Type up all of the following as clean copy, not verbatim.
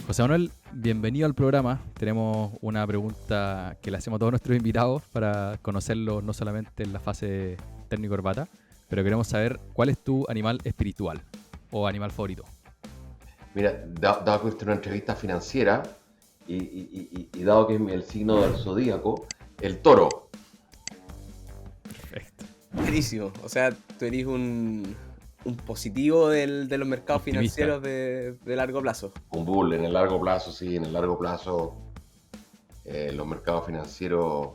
José Manuel, bienvenido al programa. Tenemos una pregunta que le hacemos a todos nuestros invitados para conocerlos no solamente en la fase técnico-corbata, pero queremos saber cuál es tu animal espiritual o animal favorito. Mira, dado que esta es una entrevista financiera y dado que es el signo del zodíaco, el toro. Perfecto. Buenísimo. O sea, tú eres un positivo de los mercados Optimista. financieros de largo plazo. Un bull en el largo plazo, sí, en el largo plazo los mercados financieros,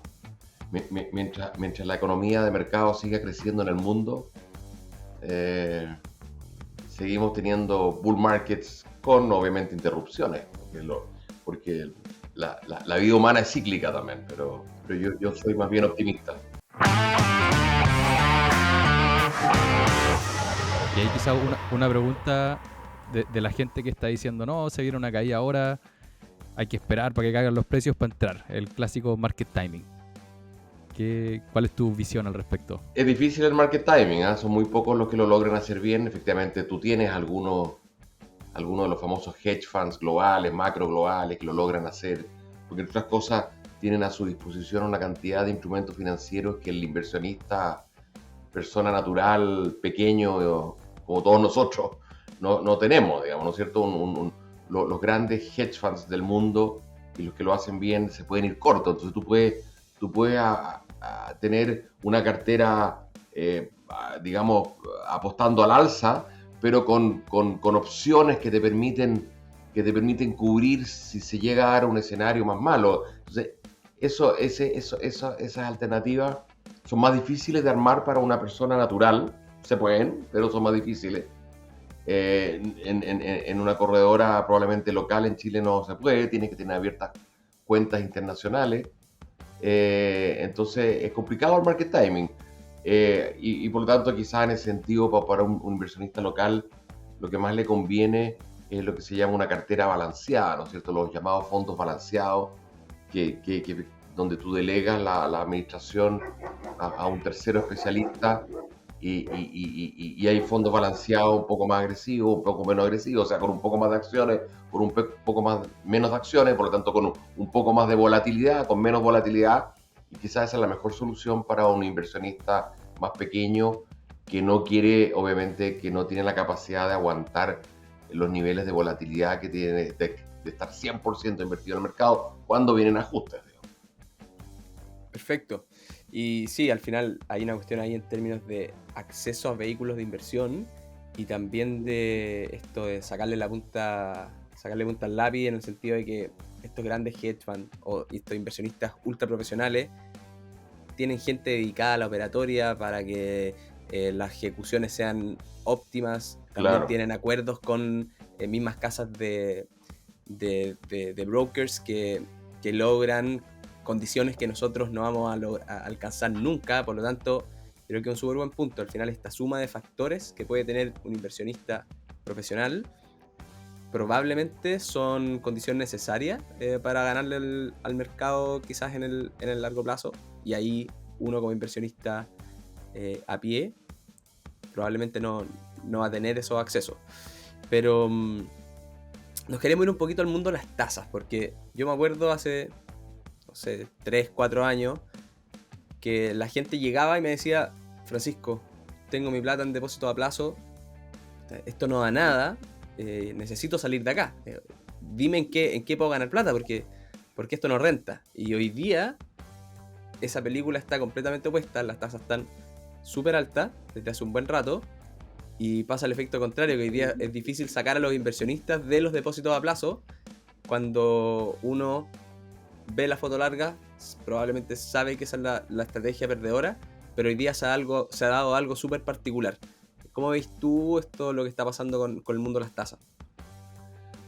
mientras la economía de mercado siga creciendo en el mundo, seguimos teniendo bull markets con obviamente interrupciones, porque la vida humana es cíclica también, pero yo soy más bien optimista. Y ahí quizá una pregunta de la gente que está diciendo, no, se viene una caída ahora, hay que esperar para que caigan los precios para entrar. El clásico market timing. ¿Cuál es tu visión al respecto? Es difícil el market timing, ¿eh? Son muy pocos los que lo logran hacer bien. Efectivamente, tú tienes algunos de los famosos hedge funds globales, macro globales, que lo logran hacer, porque entre otras cosas tienen a su disposición una cantidad de instrumentos financieros que el inversionista, persona natural, pequeño, como todos nosotros, no tenemos, digamos, ¿no es cierto? Los grandes hedge funds del mundo y los que lo hacen bien se pueden ir cortos, entonces tú puedes a tener una cartera, digamos, apostando al alza, pero con opciones que te permiten cubrir si se llega a dar un escenario más malo. Entonces, esas alternativas son más difíciles de armar para una persona natural, se pueden, pero son más difíciles. En una corredora probablemente local en Chile no se puede, tienes que tener abiertas cuentas internacionales. Entonces es complicado el market timing y por lo tanto quizás en ese sentido para un inversionista local lo que más le conviene es lo que se llama una cartera balanceada, ¿no es cierto? Los llamados fondos balanceados donde tú delegas la administración a un tercero especialista y hay fondos balanceados un poco más agresivos, un poco menos agresivos, o sea, con un poco más de acciones, con un poco menos de acciones, por lo tanto con un poco más de volatilidad, con menos volatilidad, y quizás esa es la mejor solución para un inversionista más pequeño que no quiere, obviamente, que no tiene la capacidad de aguantar los niveles de volatilidad que tiene de estar 100% invertido en el mercado cuando vienen ajustes. Perfecto. Y sí, al final hay una cuestión ahí en términos de acceso a vehículos de inversión y también de esto de sacarle punta al lápiz, en el sentido de que estos grandes hedge funds o estos inversionistas ultra profesionales tienen gente dedicada a la operatoria para que las ejecuciones sean óptimas. También Claro. tienen acuerdos con mismas casas de brokers que logran condiciones que nosotros no vamos a alcanzar nunca. Por lo tanto, creo que es un súper buen punto. Al final, esta suma de factores que puede tener un inversionista profesional probablemente son condiciones necesarias para ganarle al mercado quizás en el largo plazo, y ahí uno como inversionista a pie probablemente no va a tener esos accesos. Pero nos queremos ir un poquito al mundo de las tasas, porque yo me acuerdo hace, no sé, 3, 4 años que la gente llegaba y me decía: Francisco, tengo mi plata en depósito a plazo, esto no da nada, necesito salir de acá, dime en qué puedo ganar plata, porque esto no renta. Y hoy día esa película está completamente opuesta, las tasas están súper altas desde hace un buen rato, y pasa el efecto contrario, que hoy día es difícil sacar a los inversionistas de los depósitos a plazo. Cuando uno ve la foto larga, probablemente sabe que esa es la estrategia perdedora, pero hoy día se ha dado algo súper particular. ¿Cómo ves tú esto, lo que está pasando con el mundo de las tasas?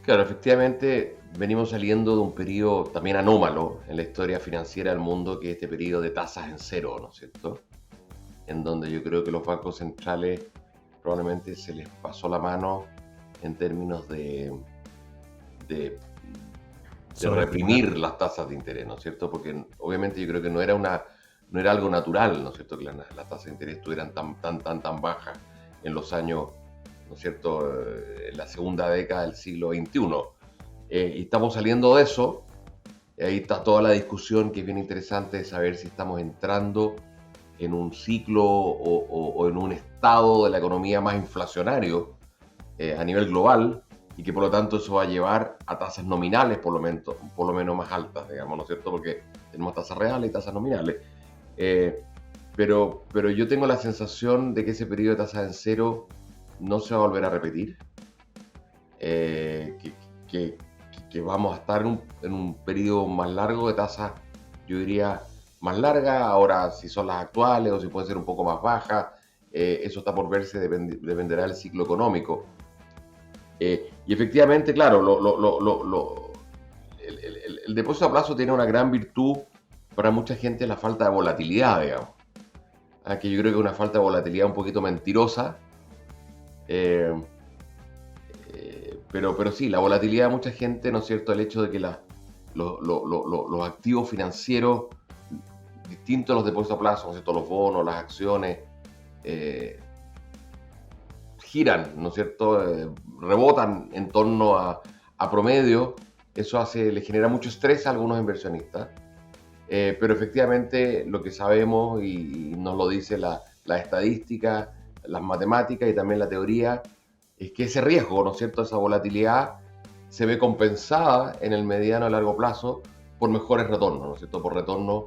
Claro, efectivamente venimos saliendo de un periodo también anómalo en la historia financiera del mundo, que es este periodo de tasas en cero, ¿no es cierto? En donde yo creo que los bancos centrales probablemente se les pasó la mano en términos de reprimir las tasas de interés, ¿no es cierto? Porque obviamente yo creo que no era algo natural, ¿no es cierto? Que las tasas de interés estuvieran tan bajas en los años, ¿no es cierto?, en la segunda década del siglo XXI. Y estamos saliendo de eso. Ahí está toda la discusión que es bien interesante de saber si estamos entrando en un ciclo o en un estado de la economía más inflacionario a nivel global, y que por lo tanto eso va a llevar a tasas nominales por lo menos más altas, digamos, ¿no es cierto? Porque tenemos tasas reales y tasas nominales. Pero yo tengo la sensación de que ese periodo de tasas en cero no se va a volver a repetir. Que vamos a estar en un periodo más largo de tasas, yo diría más larga. Ahora, si son las actuales o si pueden ser un poco más bajas, eso está por verse, dependerá del ciclo económico. Y efectivamente, claro, el depósito a plazo tiene una gran virtud para mucha gente, la falta de volatilidad, digamos. Que yo creo que es una falta de volatilidad un poquito mentirosa. Pero sí, la volatilidad de mucha gente, ¿no es cierto? El hecho de que los activos financieros, distintos a los depósitos a plazo, ¿no es cierto? Los bonos, las acciones, giran, ¿no es cierto? Rebotan en torno a promedio. Eso le genera mucho estrés a algunos inversionistas. Pero efectivamente lo que sabemos, y nos lo dice la estadística, las matemáticas y también la teoría, es que ese riesgo, ¿no es cierto?, esa volatilidad se ve compensada en el mediano a largo plazo por mejores retornos, ¿no es cierto?, por retornos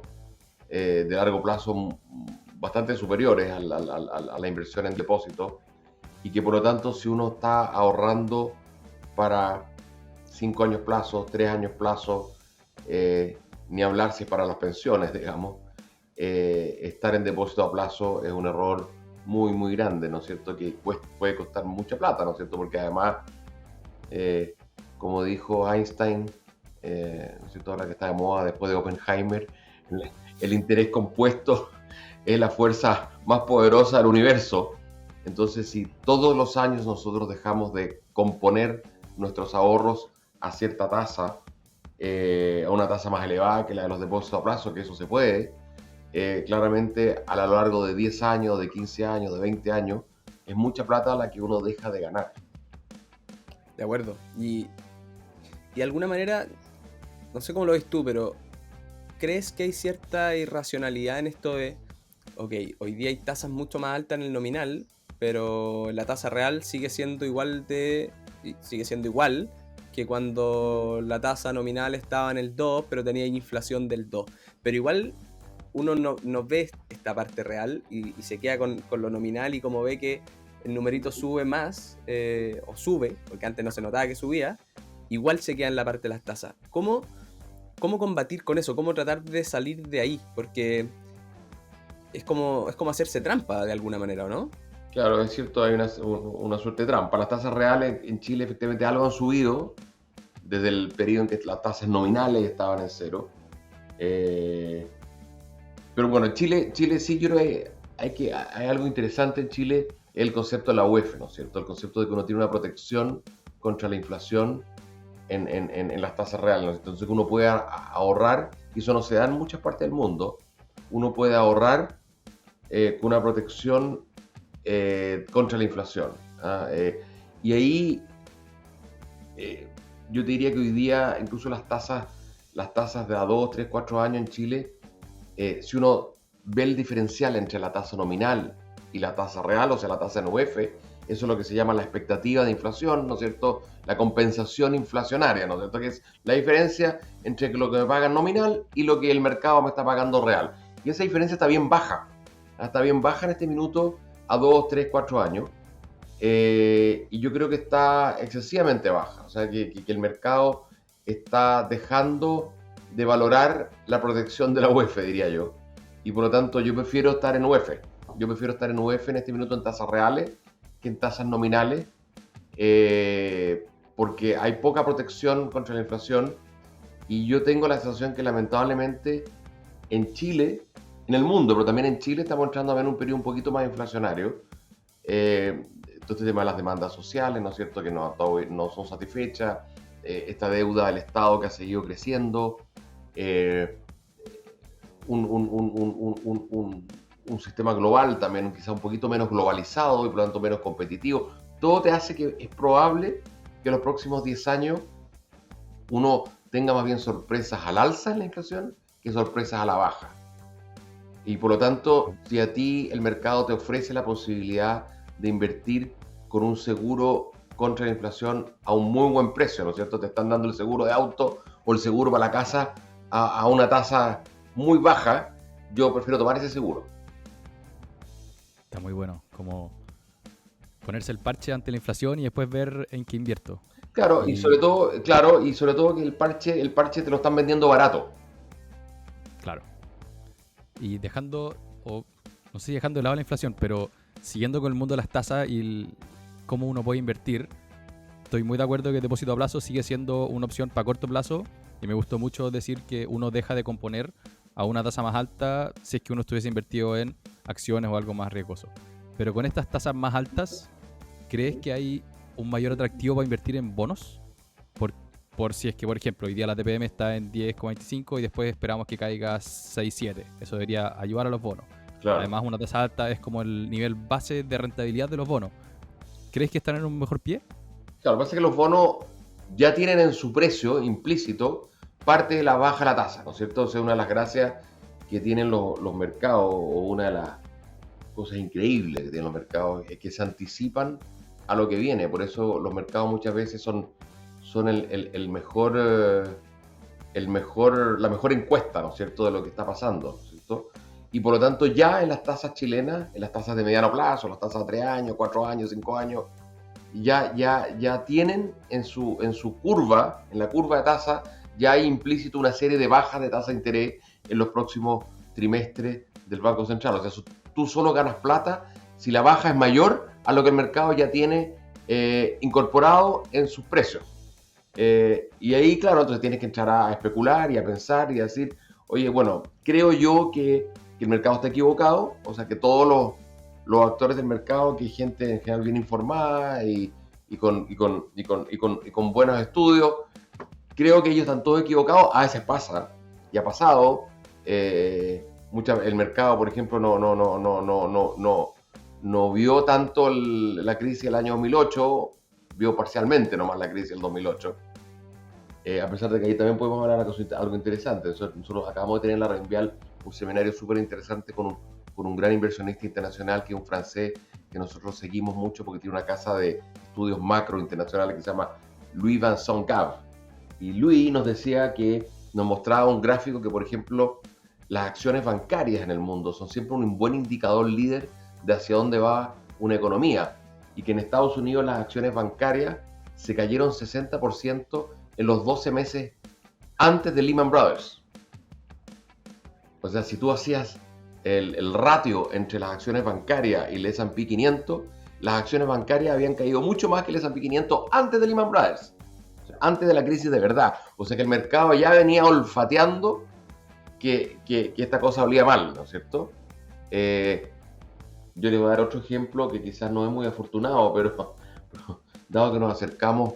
de largo plazo bastante superiores a la inversión en depósitos, y que por lo tanto, si uno está ahorrando para 5 años plazo, 3 años plazo, ni hablar si para las pensiones, digamos, estar en depósito a plazo es un error muy, muy grande, ¿no es cierto? Que puede costar mucha plata, ¿no es cierto? Porque además, como dijo Einstein, ¿no es cierto? Ahora que está de moda después de Oppenheimer, el interés compuesto es la fuerza más poderosa del universo. Entonces, si todos los años nosotros dejamos de componer nuestros ahorros a cierta tasa, a una tasa más elevada que la de los depósitos a plazo, que eso se puede, claramente a lo largo de 10 años, de 15 años, de 20 años, es mucha plata la que uno deja de ganar. De acuerdo. Y de alguna manera, no sé cómo lo ves tú, pero ¿crees que hay cierta irracionalidad en esto de, ok, hoy día hay tasas mucho más altas en el nominal, pero la tasa real sigue siendo igual que cuando la tasa nominal estaba en el 2, pero tenía inflación del 2? Pero igual uno no ve esta parte real y se queda con lo nominal, y como ve que el numerito sube más, o sube, porque antes no se notaba que subía, igual se queda en la parte de las tasas. ¿Cómo combatir con eso? ¿Cómo tratar de salir de ahí? Porque es como hacerse trampa de alguna manera, ¿o no? Claro, es cierto, hay una suerte de trampa. Las tasas reales en Chile efectivamente algo han subido desde el periodo en que las tasas nominales estaban en cero. Pero bueno, en Chile sí, yo creo que hay algo interesante en Chile, el concepto de la UEF, ¿no es cierto? El concepto de que uno tiene una protección contra la inflación en las tasas reales, ¿no? Entonces uno puede ahorrar, y eso no se da en muchas partes del mundo. Uno puede ahorrar con una protección contra la inflación. Y ahí yo te diría que hoy día incluso las tasas de a 2, 3, 4 años en Chile, si uno ve el diferencial entre la tasa nominal y la tasa real, o sea, la tasa en UEF, eso es lo que se llama la expectativa de inflación, ¿no es cierto? La compensación inflacionaria, ¿no es cierto? Que es la diferencia entre lo que me pagan nominal y lo que el mercado me está pagando real. Y esa diferencia está bien baja. Está bien baja en este minuto a 2, 3, 4 años. Y yo creo que está excesivamente baja. O sea, que el mercado está dejando de valorar la protección de la UEF, diría yo. Y por lo tanto, yo prefiero estar en UEF. Yo prefiero estar en UEF en este minuto en tasas reales que en tasas nominales, porque hay poca protección contra la inflación. Y yo tengo la sensación que lamentablemente en Chile, en el mundo, pero también en Chile, estamos entrando a ver un periodo un poquito más inflacionario. Todo este tema de las demandas sociales, ¿no es cierto?, que no son satisfechas, esta deuda del Estado que ha seguido creciendo, un sistema global también quizá un poquito menos globalizado y por lo tanto menos competitivo. Todo te hace que es probable que en los próximos 10 años uno tenga más bien sorpresas al alza en la inflación que sorpresas a la baja. Y por lo tanto, si a ti el mercado te ofrece la posibilidad de invertir con un seguro contra la inflación a un muy buen precio, ¿no es cierto? Te están dando el seguro de auto o el seguro para la casa a una tasa muy baja, yo prefiero tomar ese seguro. Está muy bueno, como ponerse el parche ante la inflación y después ver en qué invierto. Claro, y sobre todo que el parche te lo están vendiendo barato. Claro. Y dejando, o no sé si dejando de lado la inflación, pero siguiendo con el mundo de las tasas y cómo uno puede invertir, estoy muy de acuerdo que el depósito a plazo sigue siendo una opción para corto plazo, y me gustó mucho decir que uno deja de componer a una tasa más alta si es que uno estuviese invertido en acciones o algo más riesgoso. Pero con estas tasas más altas, ¿crees que hay un mayor atractivo para invertir en bonos? Por si es que, por ejemplo, hoy día la TPM está en 10,25 y después esperamos que caiga 6,7. Eso debería ayudar a los bonos. Claro. Además, una tasa alta es como el nivel base de rentabilidad de los bonos. ¿Crees que están en un mejor pie? Claro, lo que pasa es que los bonos ya tienen en su precio implícito parte de la baja de la tasa, ¿no es cierto? O sea, una de las gracias que tienen los mercados, o una de las cosas increíbles que tienen los mercados, es que se anticipan a lo que viene. Por eso los mercados muchas veces son la mejor encuesta, ¿no es cierto?, de lo que está pasando, ¿no es cierto? Y por lo tanto ya en las tasas chilenas, en las tasas de mediano plazo, las tasas de 3 años, 4 años, 5 años, ya tienen en su curva, en la curva de tasa, ya hay implícito una serie de bajas de tasa de interés en los próximos trimestres del Banco Central. O sea, tú solo ganas plata si la baja es mayor a lo que el mercado ya tiene incorporado en sus precios. Y ahí, claro, entonces tienes que entrar a especular y a pensar y a decir, oye, bueno, creo yo que el mercado está equivocado, o sea, que todos los actores del mercado, que hay gente en general bien informada y con buenos estudios, creo que ellos están todos equivocados. A veces pasa, y ha pasado. El mercado, por ejemplo, no vio tanto la crisis del año 2008, vio parcialmente nomás la crisis del 2008. A pesar de que ahí también podemos hablar de algo interesante. Nosotros acabamos de tener en la Reinvial un seminario súper interesante con un gran inversionista internacional, que es un francés que nosotros seguimos mucho porque tiene una casa de estudios macro internacionales que se llama Louis Vincent Gave. Y Louis nos mostraba un gráfico que, por ejemplo, las acciones bancarias en el mundo son siempre un buen indicador líder de hacia dónde va una economía, y que en Estados Unidos las acciones bancarias se cayeron 60% en los 12 meses antes de Lehman Brothers. O sea, si tú hacías el ratio entre las acciones bancarias y el S&P 500, las acciones bancarias habían caído mucho más que el S&P 500 antes de Lehman Brothers, o sea, antes de la crisis de verdad. O sea que el mercado ya venía olfateando que esta cosa olía mal, ¿no es cierto? Yo le voy a dar otro ejemplo que quizás no es muy afortunado, pero dado que nos acercamos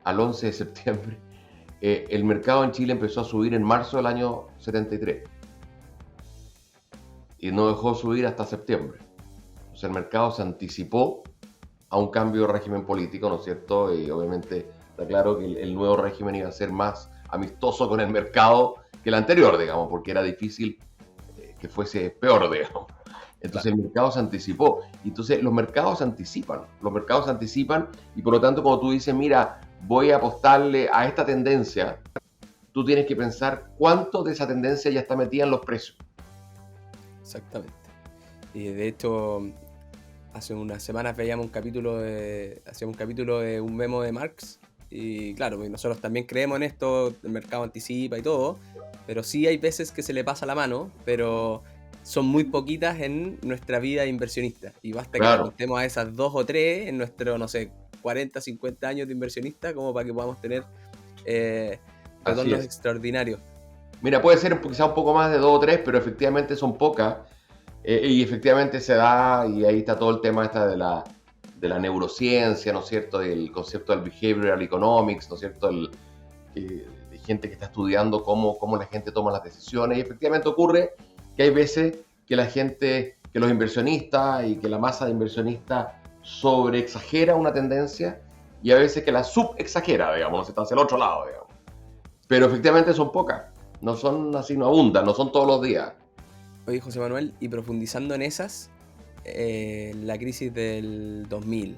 al 11 de septiembre, el mercado en Chile empezó a subir en marzo del año 73 y no dejó subir hasta septiembre. O sea, el mercado se anticipó a un cambio de régimen político, ¿no es cierto? Y obviamente está claro que el nuevo régimen iba a ser más amistoso con el mercado que el anterior, digamos, porque era difícil que fuese peor, digamos. Entonces el mercado se anticipó. Entonces los mercados se anticipan y por lo tanto cuando tú dices, mira, voy a apostarle a esta tendencia, tú tienes que pensar cuánto de esa tendencia ya está metida en los precios. Exactamente. Y de hecho, hace unas semanas hacíamos un capítulo de un memo de Marx, y claro, nosotros también creemos en esto, el mercado anticipa y todo, pero sí hay veces que se le pasa la mano, pero son muy poquitas en nuestra vida inversionista, y basta que contemos a esas 2 o 3 en nuestro, no sé, 40, 50 años de inversionista, como para que podamos tener retornos extraordinarios. Mira, puede ser quizá un poco más de 2 o 3, pero efectivamente son pocas, y efectivamente se da, y ahí está todo el tema de la neurociencia, ¿no es cierto?, del concepto del behavioral economics, ¿no es cierto?, de gente que está estudiando cómo la gente toma las decisiones, y efectivamente ocurre que hay veces que los inversionistas y que la masa de inversionistas sobreexagera una tendencia, y a veces que la subexagera, digamos, no se está hacia el otro lado, digamos. pero efectivamente son pocas. No son así, no abundan, no son todos los días. Oye, José Manuel, y profundizando en esas, la crisis del 2000,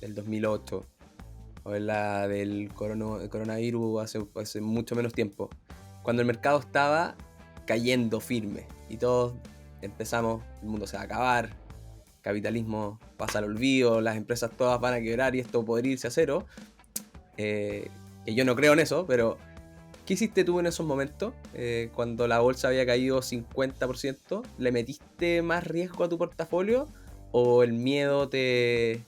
del 2008, o en la del coronavirus hace mucho menos tiempo, cuando el mercado estaba cayendo firme y todos empezamos, el mundo se va a acabar, capitalismo pasa al olvido, las empresas todas van a quebrar y esto podría irse a cero, que yo no creo en eso, pero ¿qué hiciste tú en esos momentos? Cuando la bolsa había caído 50%, ¿le metiste más riesgo a tu portafolio o el miedo te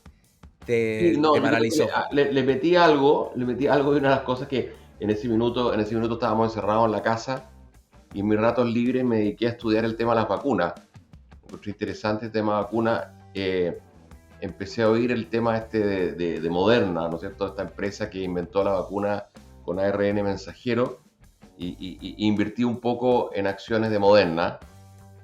Sí, no, te yo creo que paralizó? le metí algo, y una de las cosas que en ese minuto estábamos encerrados en la casa y en mis ratos libres me dediqué a estudiar el tema de las vacunas. Encontré interesante el tema de vacunas. Empecé a oír el tema de Moderna, ¿no es cierto? Esta empresa que inventó la vacuna con ARN mensajero y invertí un poco en acciones de Moderna.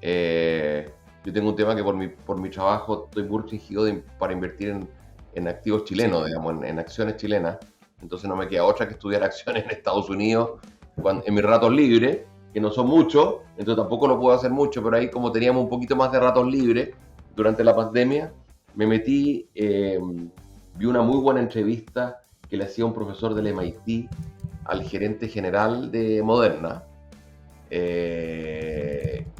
Yo tengo un tema que por mi trabajo estoy muy restringido para invertir en activos chilenos, Sí. digamos, en acciones chilenas. Entonces no me queda otra que estudiar acciones en Estados Unidos en mis ratos libres, que no son muchos, entonces tampoco lo puedo hacer mucho, pero ahí como teníamos un poquito más de ratos libres durante la pandemia, me metí, vi una muy buena entrevista que le hacía un profesor del MIT al gerente general de Moderna,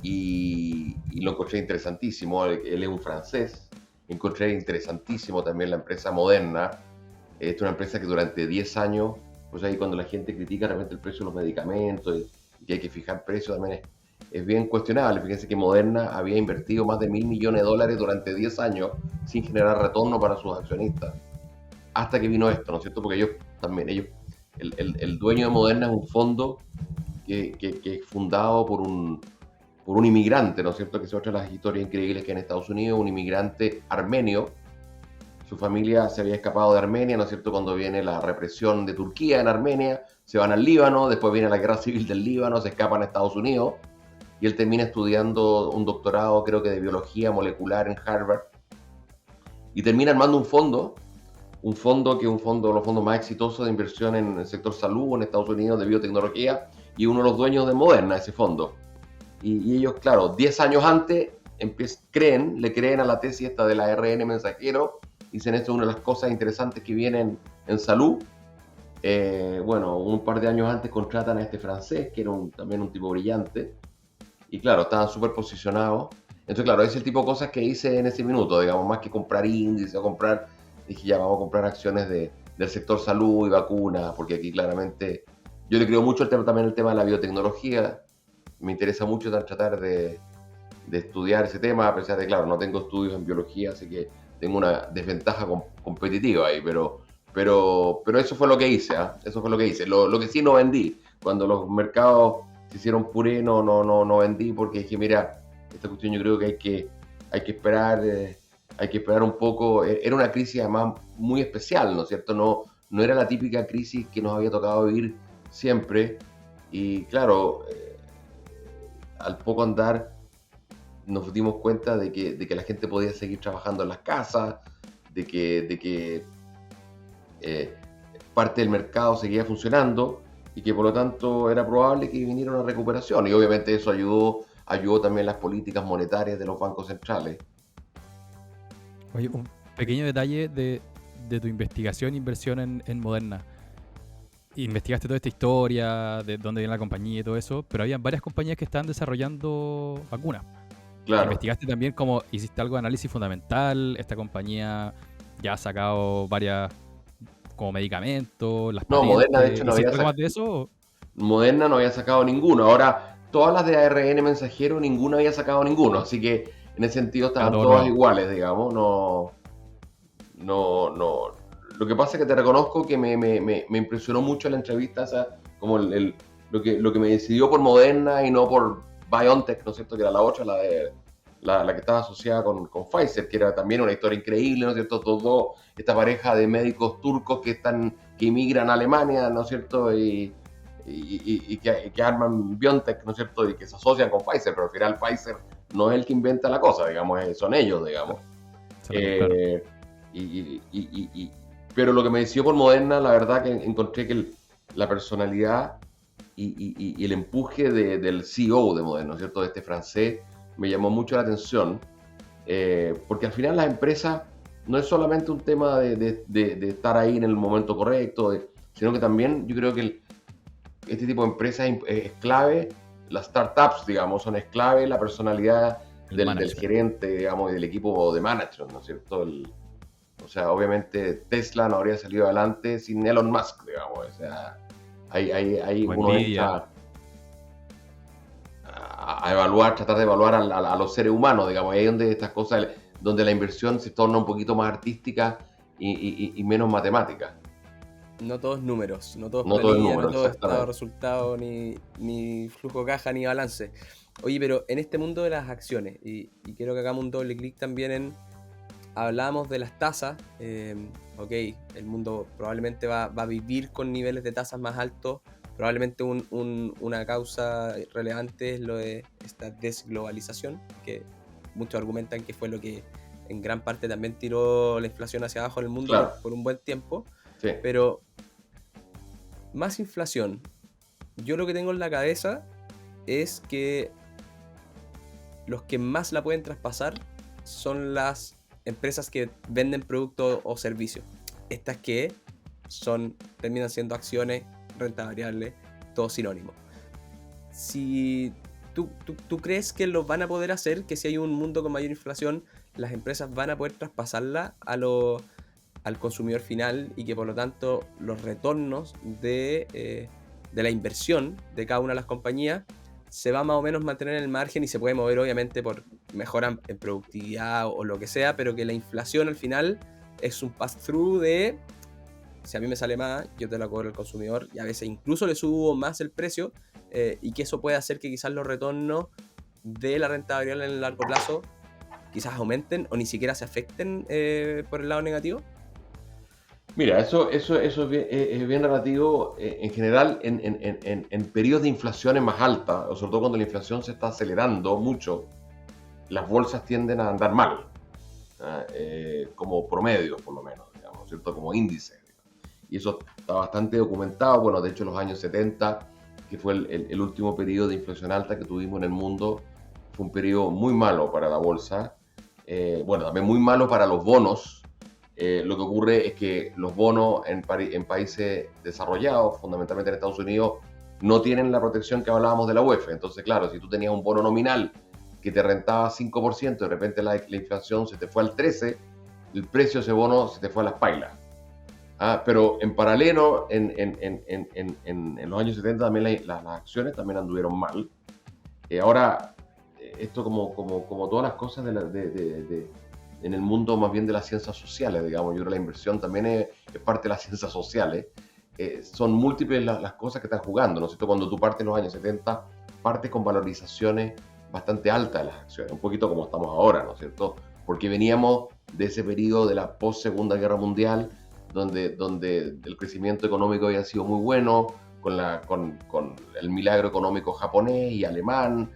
y lo encontré interesantísimo. Él es un francés. Encontré interesantísimo también la empresa Moderna. Es una empresa que durante 10 años, pues ahí cuando la gente critica realmente el precio de los medicamentos y que hay que fijar precios, también es bien cuestionable. Fíjense que Moderna había invertido más de $1.000 millones durante 10 años sin generar retorno para sus accionistas. Hasta que vino esto, ¿no es cierto? Porque el dueño de Moderna es un fondo que es fundado por un inmigrante, ¿no es cierto? Que es otra de las historias increíbles que en Estados Unidos, un inmigrante armenio, su familia se había escapado de Armenia, ¿no es cierto? Cuando viene la represión de Turquía en Armenia, se van al Líbano, después viene la guerra civil del Líbano, se escapan a Estados Unidos y él termina estudiando un doctorado, creo que de biología molecular en Harvard, y termina armando un fondo que es los fondos más exitosos de inversión en el sector salud en Estados Unidos de biotecnología, y uno de los dueños de Moderna, ese fondo. Y ellos, claro, 10 años antes le creen a la tesis esta del ARN mensajero, dicen esto es una de las cosas interesantes que vienen en salud. Bueno, un par de años antes contratan a este francés, que era también un tipo brillante, y claro, estaban súper posicionados. Entonces, claro, es el tipo de cosas que hice en ese minuto, digamos, más que comprar índices o comprar, dije ya, vamos a comprar acciones del sector salud y vacunas, porque aquí claramente yo le creo mucho también el tema de la biotecnología. Me interesa mucho tratar de estudiar ese tema, a pesar de, claro, no tengo estudios en biología, así que tengo una desventaja competitiva ahí, pero eso fue lo que hice, ¿eh? Eso fue lo que hice. Lo que sí no vendí, cuando los mercados se hicieron puré, no vendí, porque dije, mira, esta cuestión yo creo que hay que esperar un poco. Era una crisis además muy especial, ¿no es cierto? No era la típica crisis que nos había tocado vivir siempre, y claro, al poco andar nos dimos cuenta de que la gente podía seguir trabajando en las casas, de que parte del mercado seguía funcionando y que por lo tanto era probable que viniera una recuperación. Y obviamente eso ayudó también las políticas monetarias de los bancos centrales. Oye, un pequeño detalle de tu investigación e inversión en Moderna. Investigaste toda esta historia, de dónde viene la compañía y todo eso, pero había varias compañías que estaban desarrollando vacunas. Claro. Investigaste también cómo hiciste algo de análisis fundamental. Esta compañía ya ha sacado varias como medicamentos, las No, patentes. Moderna de hecho no había ¿Hiciste algo más sacado. de eso? Moderna no había sacado ninguno. Ahora, todas las de ARN mensajero, ninguna había sacado ninguno. Así que en ese sentido Era estaban todo todas nuevo. iguales, digamos. No. Lo que pasa es que te reconozco que me impresionó mucho la entrevista, o sea, como lo que me decidió por Moderna y no por BioNTech, ¿no es cierto? Que era la otra, la que estaba asociada con Pfizer, que era también una historia increíble, ¿no es cierto? Esta pareja de médicos turcos que emigran a Alemania, ¿no es cierto? Y que arman BioNTech, ¿no es cierto? Y que se asocian con Pfizer, pero al final Pfizer no es el que inventa la cosa, digamos, son ellos, digamos. Se la compraron. Pero lo que me decidió por Moderna, la verdad que encontré que la personalidad y el empuje del CEO de Model, ¿no es cierto?, de este francés, me llamó mucho la atención, porque al final las empresas no es solamente un tema de estar ahí en el momento correcto, sino que también yo creo que este tipo de empresas es clave, las startups, digamos, son clave la personalidad del gerente, digamos, y del equipo de management, ¿no es cierto? O sea, obviamente Tesla no habría salido adelante sin Elon Musk, digamos, o sea, ahí uno entra a evaluar, tratar de evaluar a los seres humanos, digamos, ahí es donde estas cosas, donde la inversión se torna un poquito más artística y menos matemática. No todos números, no todos planilla, no todo estado de resultado, ni flujo de caja, ni balance. Oye, pero en este mundo de las acciones, y quiero que hagamos un doble clic también hablamos de las tasas, ok, el mundo probablemente va a vivir con niveles de tasas más altos, probablemente una causa relevante es lo de esta desglobalización, que muchos argumentan que fue lo que en gran parte también tiró la inflación hacia abajo en el mundo, claro, por un buen tiempo. Sí. Pero más inflación, yo lo que tengo en la cabeza es que los que más la pueden traspasar son las empresas que venden productos o servicios. Estas que terminan siendo acciones, renta variable, todo sinónimo. Si tú crees que lo van a poder hacer, que si hay un mundo con mayor inflación, las empresas van a poder traspasarla al consumidor final y que por lo tanto los retornos de la inversión de cada una de las compañías se va más o menos mantener en el margen y se puede mover obviamente por mejora en productividad o lo que sea, pero que la inflación al final es un pass-through de si a mí me sale más, yo te lo cobro al consumidor y a veces incluso le subo más el precio y que eso puede hacer que quizás los retornos de la renta variable en el largo plazo quizás aumenten o ni siquiera se afecten por el lado negativo. Mira, eso es bien relativo en general en periodos de inflaciones más altas, o sobre todo cuando la inflación se está acelerando mucho, las bolsas tienden a andar mal, como promedio por lo menos, digamos, ¿cierto? Como índice. Y eso está bastante documentado. Bueno, de hecho los años 70, que fue el último periodo de inflación alta que tuvimos en el mundo, fue un periodo muy malo para la bolsa, bueno, también muy malo para los bonos. Lo que ocurre es que los bonos en países desarrollados, fundamentalmente en Estados Unidos, no tienen la protección que hablábamos de la UEF. Entonces, claro, si tú tenías un bono nominal que te rentaba 5%, de repente la inflación se te fue al 13%, el precio de ese bono se te fue a las pailas. Pero en paralelo, en los años 70 también las acciones también anduvieron mal. Ahora, esto como todas las cosas en el mundo más bien de las ciencias sociales, digamos, yo creo que la inversión también es parte de las ciencias sociales. Son múltiples las cosas que están jugando, ¿no es cierto? Cuando tú partes en los años 70, partes con valorizaciones bastante altas de las acciones, un poquito como estamos ahora, ¿no es cierto? Porque veníamos de ese periodo de la post-Segunda Guerra Mundial, donde el crecimiento económico había sido muy bueno, con el milagro económico japonés y alemán,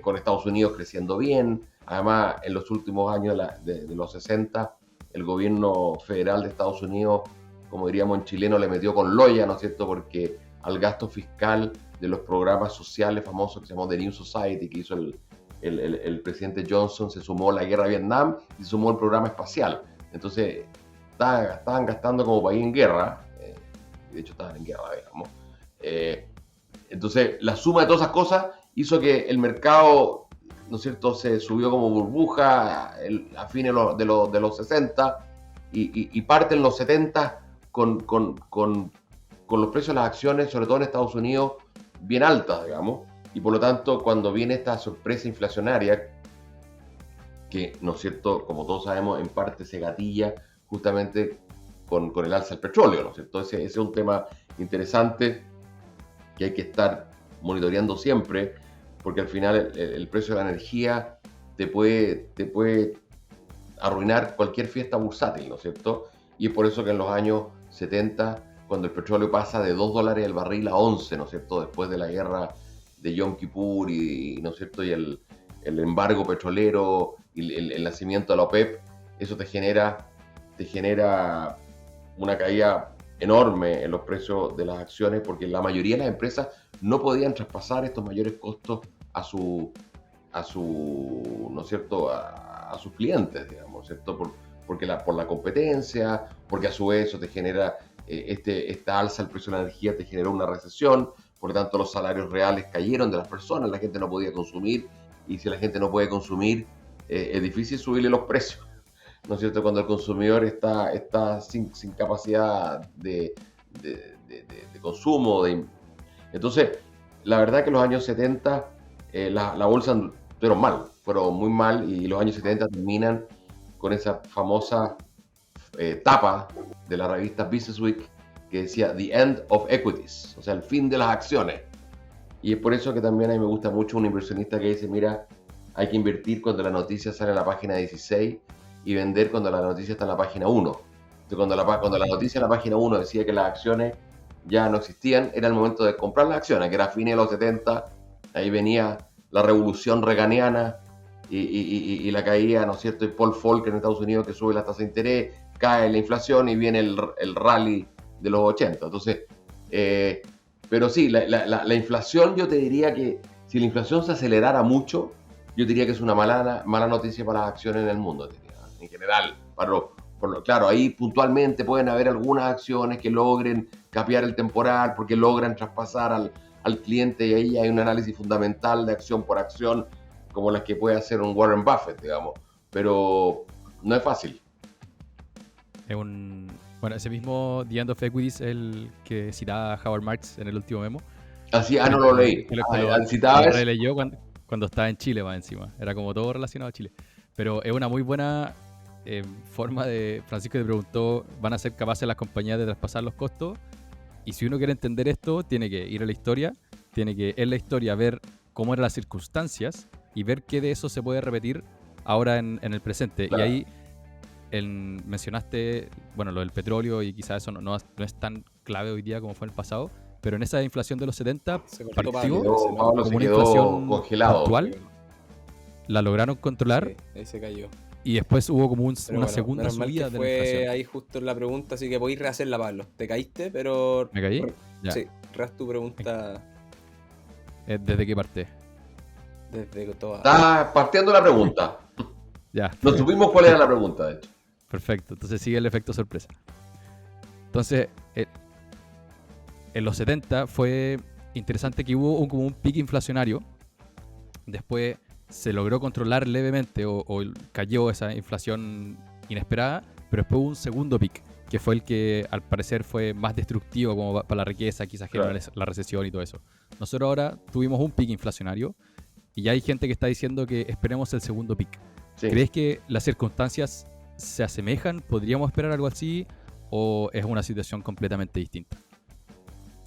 con Estados Unidos creciendo bien. Además, en los últimos años de los 60, el gobierno federal de Estados Unidos, como diríamos en chileno, le metió con loya, ¿no es cierto? Porque al gasto fiscal de los programas sociales famosos que se llamó The New Society, que hizo el presidente Johnson, se sumó la guerra de Vietnam y se sumó el programa espacial. Entonces, estaban gastando como país en guerra, de hecho estaban en guerra, digamos. Entonces, la suma de todas esas cosas hizo que el mercado, ¿no es cierto?, se subió como burbuja a fines de los 60 y parte en los 70 con los precios de las acciones, sobre todo en Estados Unidos, bien altas, digamos. Y por lo tanto, cuando viene esta sorpresa inflacionaria, que, ¿no es cierto?, como todos sabemos, en parte se gatilla justamente con el alza del petróleo, ¿no es cierto? Ese es un tema interesante que hay que estar monitoreando siempre, porque al final el precio de la energía te puede arruinar cualquier fiesta bursátil, ¿no es cierto? Y es por eso que en los años 70, cuando el petróleo pasa de $2 el barril a 11, ¿no es cierto?, después de la guerra de Yom Kippur y ¿no es cierto?, y el embargo petrolero y el nacimiento de la OPEP, eso te genera una caída enorme en los precios de las acciones, porque la mayoría de las empresas no podían traspasar estos mayores costos a ¿no es cierto?, a sus clientes, digamos, ¿cierto? Por la competencia, porque a su vez eso te genera, esta alza del precio de la energía te generó una recesión, por lo tanto los salarios reales cayeron de las personas, la gente no podía consumir, y si la gente no puede consumir, es difícil subirle los precios, ¿no es cierto?, cuando el consumidor está sin capacidad de consumo. Entonces, la verdad que los años 70, la bolsa fueron muy mal, y los años 70 terminan con esa famosa tapa de la revista Business Week que decía The End of Equities, o sea, el fin de las acciones. Y es por eso que también a mí me gusta mucho un inversionista que dice, mira, hay que invertir cuando la noticia sale en la página 16 y vender cuando la noticia está en la página 1. Entonces, cuando la noticia en la página 1 decía que las acciones ya no existían, era el momento de comprar las acciones, que era a fines de los 70, ahí venía la revolución reganiana y la caída, ¿no es cierto?, y Paul Volcker en Estados Unidos, que sube la tasa de interés, cae la inflación y viene el rally de los 80. Entonces, pero sí, la inflación, yo te diría que si la inflación se acelerara mucho, yo diría que es una mala noticia para las acciones en el mundo, en general. Claro, ahí puntualmente pueden haber algunas acciones que logren capear el temporal porque logran traspasar al cliente, y ahí hay un análisis fundamental de acción por acción, como las que puede hacer un Warren Buffett, digamos. Pero no es fácil. Bueno, ese mismo The End of Equities, el que citaba Howard Marks en el último memo. Así, no lo leí. Lo releyó cuando estaba en Chile, más encima. Era como todo relacionado a Chile. Pero es una muy buena forma de... Francisco te preguntó, ¿van a ser capaces las compañías de traspasar los costos? Y si uno quiere entender esto, tiene que ir a la historia, tiene que en la historia ver cómo eran las circunstancias y ver qué de eso se puede repetir ahora en el presente. Claro. Y ahí mencionaste, bueno, lo del petróleo, y quizás eso no es tan clave hoy día como fue en el pasado, pero en esa inflación de los 70 partió como una inflación actual, la lograron controlar. Sí, ahí se cayó. Y después hubo como una segunda subida de la inflación. Ahí justo en la pregunta, así que podéis rehacerla, Pablo. Te caíste, pero... ¿Me caí? Ya. Sí, rehaz tu pregunta. ¿Desde qué parte? Desde toda... Está partiendo la pregunta. Ya. No supimos cuál era la pregunta, de hecho. Perfecto, entonces sigue el efecto sorpresa. Entonces, en los 70 fue interesante que hubo como un pico inflacionario. Después se logró controlar levemente o cayó esa inflación inesperada, pero después hubo un segundo pic, que fue el que al parecer fue más destructivo como para la riqueza, quizás generó la recesión y todo eso. Nosotros ahora tuvimos un pic inflacionario y ya hay gente que está diciendo que esperemos el segundo pic. Sí. ¿Crees que las circunstancias se asemejan? ¿Podríamos esperar algo así o es una situación completamente distinta?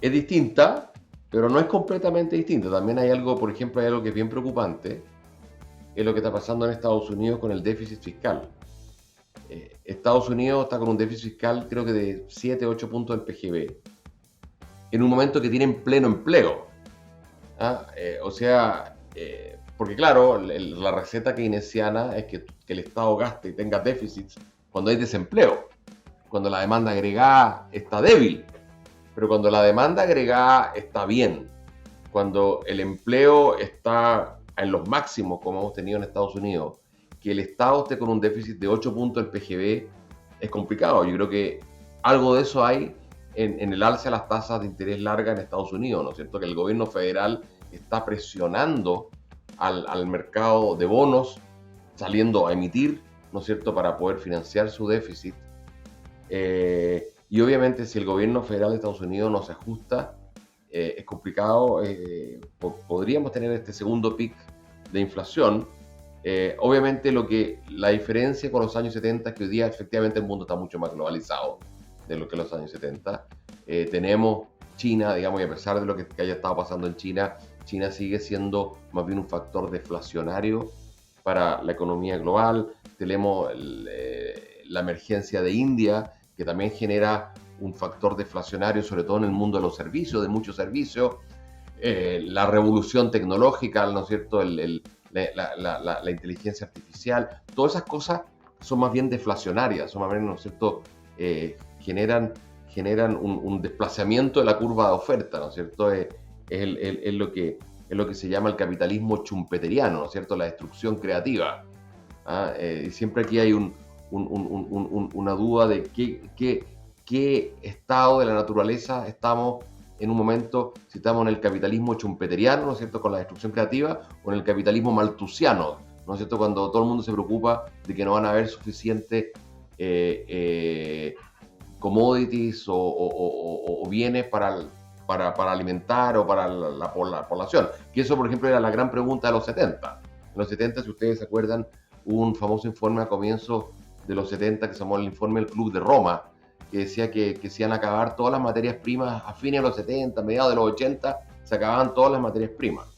Es distinta, pero no es completamente distinta. También hay algo, por ejemplo, hay algo que es bien preocupante, es lo que está pasando en Estados Unidos con el déficit fiscal. Estados Unidos está con un déficit fiscal creo que de 7-8 puntos del PGB, en un momento que tienen pleno empleo. Porque claro, la receta keynesiana es que el Estado gaste y tenga déficits cuando hay desempleo, cuando la demanda agregada está débil, pero cuando la demanda agregada está bien, cuando el empleo está en los máximos como hemos tenido en Estados Unidos, que el Estado esté con un déficit de 8 puntos del PGB es complicado. Yo creo que algo de eso hay en el alza de las tasas de interés larga en Estados Unidos, ¿no es cierto? Que el gobierno federal está presionando al mercado de bonos, saliendo a emitir, ¿no es cierto?, para poder financiar su déficit. Y obviamente si el gobierno federal de Estados Unidos no se ajusta, es complicado. Podríamos tener este segundo pic de inflación. Obviamente la diferencia con los años 70 es que hoy día efectivamente el mundo está mucho más globalizado de lo que los años 70. Tenemos China, digamos, y a pesar de lo que haya estado pasando en China, China sigue siendo más bien un factor deflacionario para la economía global. Tenemos la emergencia de India, que también genera un factor deflacionario, sobre todo en el mundo de los servicios, de muchos servicios. La revolución tecnológica, ¿no es cierto?, la inteligencia artificial, todas esas cosas son más bien deflacionarias, son más bien, ¿no es cierto?, generan un desplazamiento de la curva de oferta, ¿no es cierto?, es lo que se llama el capitalismo schumpeteriano, ¿no es cierto? La destrucción creativa. Y siempre aquí hay una duda de qué estado de la naturaleza estamos en un momento, si estamos en el capitalismo schumpeteriano, ¿no es cierto?, con la destrucción creativa, o en el capitalismo malthusiano, ¿no es cierto?, cuando todo el mundo se preocupa de que no van a haber suficientes commodities o bienes para alimentar o para la población. Que eso, por ejemplo, era la gran pregunta de los 70. En los 70, si ustedes se acuerdan, hubo un famoso informe a comienzos de los 70 que se llamó el informe del Club de Roma, que decía que se iban a acabar todas las materias primas a fines de los 70, mediados de los 80, se acababan todas las materias primas.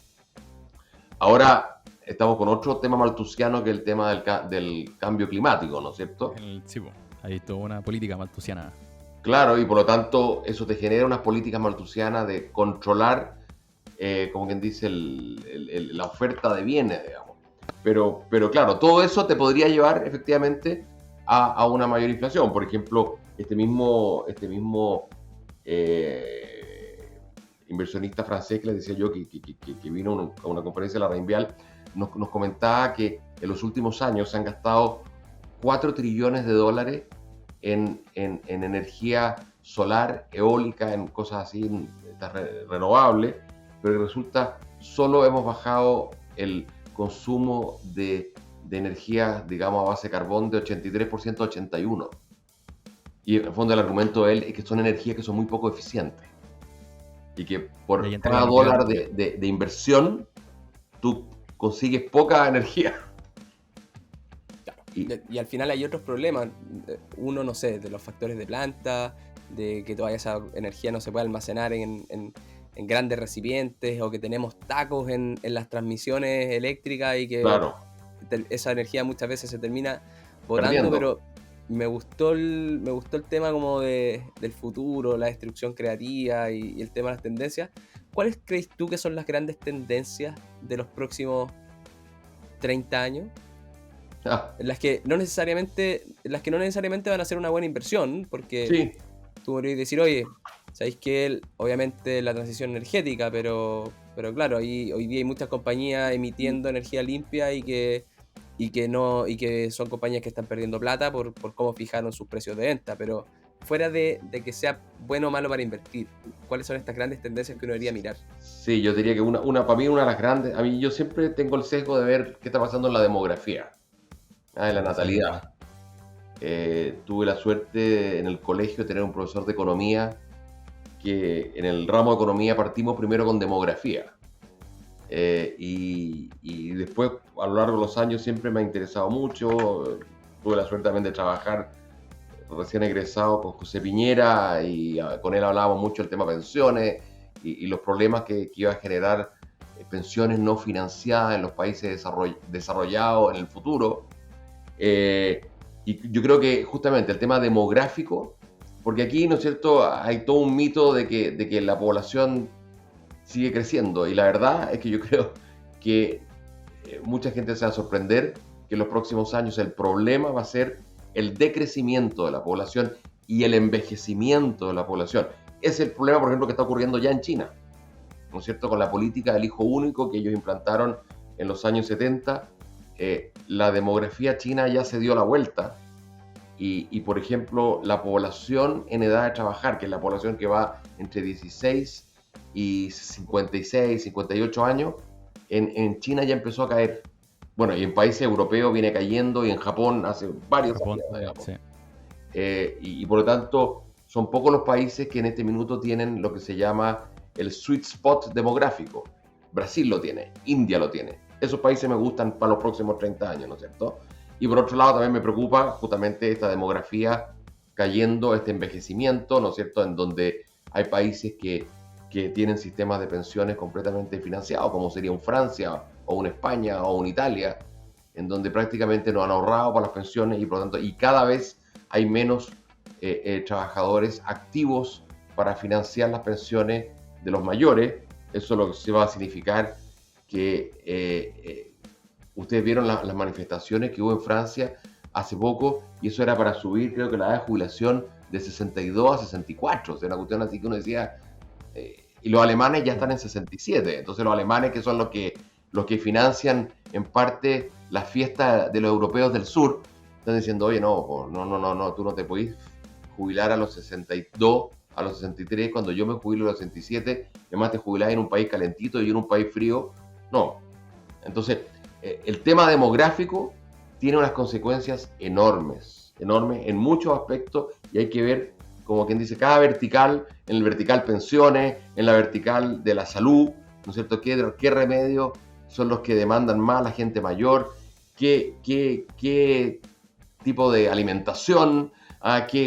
Ahora estamos con otro tema malthusiano, que es el tema del cambio climático, ¿no es cierto? Sí, hay toda una política malthusiana. Claro, y por lo tanto eso te genera unas políticas malthusianas de controlar, como quien dice, la oferta de bienes, digamos. Pero claro, todo eso te podría llevar efectivamente a una mayor inflación. Por ejemplo, este mismo inversionista francés que les decía yo, que vino a una conferencia de la Reinvial, nos comentaba que en los últimos años se han gastado 4 trillones de dólares en energía solar, eólica, en cosas así renovables, pero resulta solo hemos bajado el consumo de energía, digamos, a base de carbón de 83% a 81%. Y en el fondo el argumento de él es que son energías que son muy poco eficientes y que por cada dólar de inversión tú consigues poca energía. Y al final hay otros problemas. Uno, no sé, de los factores de planta, de que toda esa energía no se puede almacenar en grandes recipientes, o que tenemos tacos en las transmisiones eléctricas y que claro, esa energía muchas veces se termina botando. Pero me gustó el tema como del futuro, la destrucción creativa y el tema de las tendencias. ¿Cuáles crees tú que son las grandes tendencias de los próximos 30 años? En las que no necesariamente van a ser una buena inversión, porque sí, tú podrías decir, oye, sabéis que obviamente la transición energética, pero claro, hoy día hay muchas compañías emitiendo energía limpia y que son compañías que están perdiendo plata por cómo fijaron sus precios de venta. Pero fuera de que sea bueno o malo para invertir, ¿cuáles son estas grandes tendencias que uno debería mirar? Sí, yo diría que para mí una de las grandes, a mí yo siempre tengo el sesgo de ver qué está pasando en la demografía, en la natalidad. Tuve la suerte en el colegio de tener un profesor de economía que en el ramo de economía partimos primero con demografía. Y después, a lo largo de los años, siempre me ha interesado mucho. Tuve la suerte también de trabajar recién egresado con José Piñera, y con él hablábamos mucho del tema pensiones y los problemas que iba a generar pensiones no financiadas en los países desarrollados en el futuro. Y yo creo que justamente el tema demográfico, porque aquí, ¿no es cierto?, hay todo un mito de que la población sigue creciendo, y la verdad es que yo creo que mucha gente se va a sorprender que en los próximos años el problema va a ser el decrecimiento de la población y el envejecimiento de la población. Es el problema, por ejemplo, que está ocurriendo ya en China, ¿no es cierto?, con la política del hijo único que ellos implantaron en los años 70. La demografía china ya se dio la vuelta y, por ejemplo, la población en edad de trabajar, que es la población que va entre 16 y 56, 58 años, en China ya empezó a caer. Bueno, y en países europeos viene cayendo, y en Japón hace varios años, digamos. Sí. Y por lo tanto, son pocos los países que en este minuto tienen lo que se llama el sweet spot demográfico. Brasil lo tiene, India lo tiene. Esos países me gustan para los próximos 30 años, ¿no es cierto? Y por otro lado también me preocupa justamente esta demografía cayendo, este envejecimiento, ¿no es cierto?, en donde hay países que tienen sistemas de pensiones completamente financiados, como sería un Francia, o una España, o una Italia, en donde prácticamente no han ahorrado para las pensiones, y por lo tanto, y cada vez hay menos trabajadores activos para financiar las pensiones de los mayores. Eso lo que se va a significar que ustedes vieron las manifestaciones que hubo en Francia hace poco, y eso era para subir, creo que la edad de jubilación de 62 a 64, o sea, una cuestión así que uno decía, y los alemanes ya están en 67. Entonces los alemanes, que son los que financian en parte la fiesta de los europeos del sur, están diciendo, oye, no, tú no te podés jubilar a los 62, a los 63, cuando yo me jubilo a los 67, además te jubilás en un país calentito y en un país frío. No. Entonces, el tema demográfico tiene unas consecuencias enormes en muchos aspectos, y hay que ver, como quien dice, cada vertical, en el vertical pensiones, en la vertical de la salud, ¿no es cierto? ¿Qué remedios son los que demandan más la gente mayor? ¿Qué tipo de alimentación?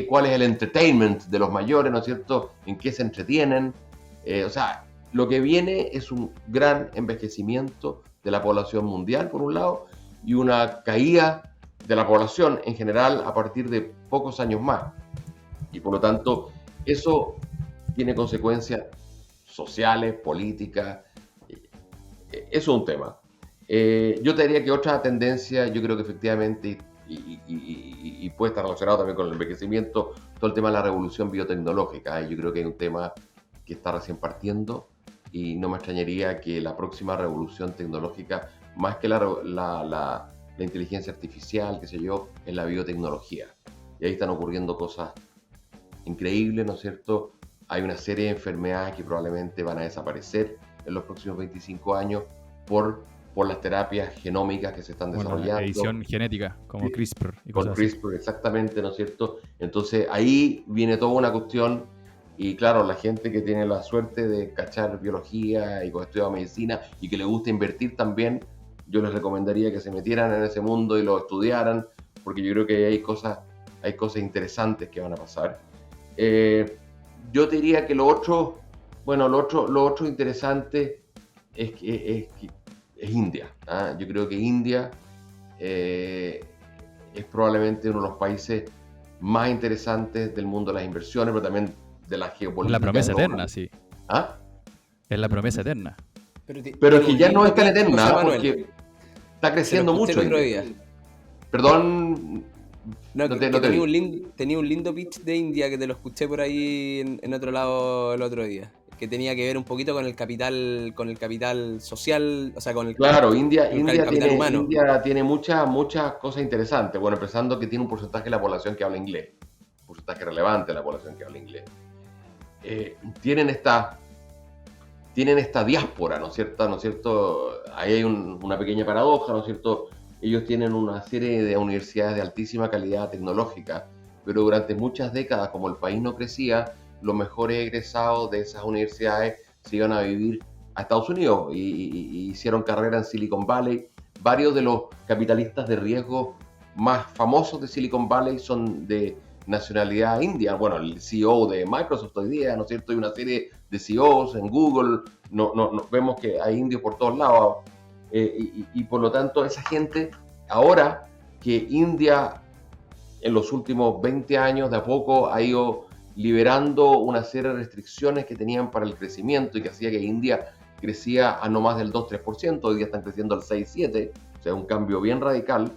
¿Cuál es el entertainment de los mayores, ¿no es cierto? ¿En qué se entretienen? O sea, lo que viene es un gran envejecimiento de la población mundial, por un lado, y una caída de la población en general a partir de pocos años más. Y por lo tanto, eso tiene consecuencias sociales, políticas. Eso es un tema. Yo te diría que otra tendencia, yo creo que efectivamente, y puede estar relacionado también con el envejecimiento, todo el tema de la revolución biotecnológica. Yo creo que es un tema que está recién partiendo, y no me extrañaría que la próxima revolución tecnológica, más que la inteligencia artificial, qué sé yo, es la biotecnología. Y ahí están ocurriendo cosas increíbles, ¿no es cierto? Hay una serie de enfermedades que probablemente van a desaparecer en los próximos 25 años por las terapias genómicas que se están desarrollando. La edición genética, como Sí, CRISPR y con cosas así. CRISPR, exactamente, ¿no es cierto? Entonces ahí viene toda una cuestión, y claro, la gente que tiene la suerte de cachar biología y que estudia medicina y que le gusta invertir también, yo les recomendaría que se metieran en ese mundo y lo estudiaran, porque yo creo que hay cosas interesantes que van a pasar. Yo te diría que lo otro interesante es India. Yo creo que India es probablemente uno de los países más interesantes del mundo de las inversiones, pero también de la geopolítica. La promesa global. eterna, sí. ¿Ah? Es la promesa eterna. Pero es que ya no es tan eterna, porque está creciendo mucho. El otro día. Perdón. Tenía un lindo pitch de India que te lo escuché por ahí en otro lado el otro día, que tenía que ver un poquito con el capital social, o sea, con el India capital humano. India tiene muchas cosas interesantes. Bueno, empezando que tiene un porcentaje de la población que habla inglés, un porcentaje relevante de la población que habla inglés. Tienen esta diáspora, ¿no es cierto? Ahí hay una pequeña paradoja, ¿no es cierto? Ellos tienen una serie de universidades de altísima calidad tecnológica, pero durante muchas décadas, como el país no crecía, los mejores egresados de esas universidades se iban a vivir a Estados Unidos y hicieron carrera en Silicon Valley. Varios de los capitalistas de riesgo más famosos de Silicon Valley son de nacionalidad india. Bueno, el CEO de Microsoft hoy día, ¿no es cierto? Hay una serie de CEOs en Google, vemos que hay indios por todos lados. Y por lo tanto, esa gente, ahora que India en los últimos 20 años de a poco ha ido liberando una serie de restricciones que tenían para el crecimiento y que hacía que India crecía a no más del 2-3%, hoy día están creciendo al 6-7%, o sea, un cambio bien radical.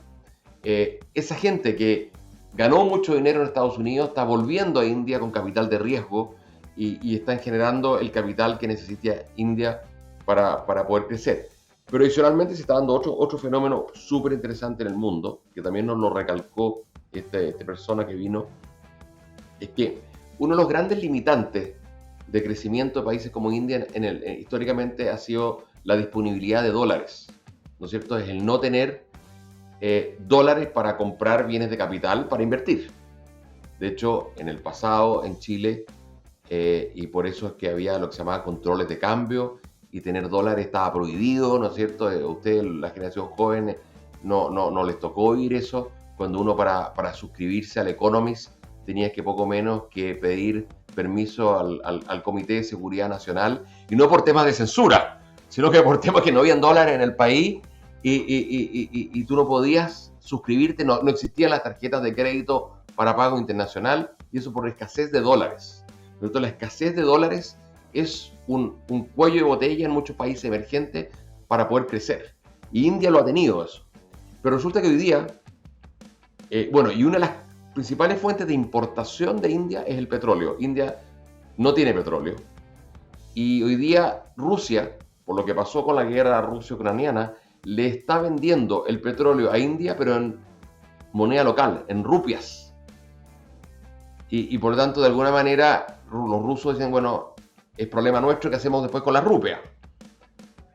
Esa gente que ganó mucho dinero en Estados Unidos está volviendo a India con capital de riesgo y están generando el capital que necesita India para poder crecer. Pero adicionalmente se está dando otro fenómeno súper interesante en el mundo, que también nos lo recalcó esta persona que vino, es que uno de los grandes limitantes de crecimiento de países como India históricamente ha sido la disponibilidad de dólares, ¿no es cierto? Es el no tener dólares para comprar bienes de capital para invertir. De hecho, en el pasado, en Chile, y por eso es que había lo que se llamaba controles de cambio, y tener dólares estaba prohibido, ¿no es cierto? Ustedes, la generación joven, no les tocó oír eso. Cuando uno para suscribirse al Economist tenía que poco menos que pedir permiso al Comité de Seguridad Nacional, y no por temas de censura, sino que por temas que no habían dólares en el país y tú no podías suscribirte, no existían las tarjetas de crédito para pago internacional, y eso por escasez de dólares. Por lo tanto, la escasez de dólares es un cuello de botella en muchos países emergentes para poder crecer. Y India lo ha tenido eso. Pero resulta que hoy día, y una de las principales fuentes de importación de India es el petróleo. India no tiene petróleo. Y hoy día Rusia, por lo que pasó con la guerra ruso-ucraniana, le está vendiendo el petróleo a India, pero en moneda local, en rupias. Y por lo tanto, de alguna manera, los rusos dicen, bueno, es problema nuestro, ¿qué hacemos después con la rupia?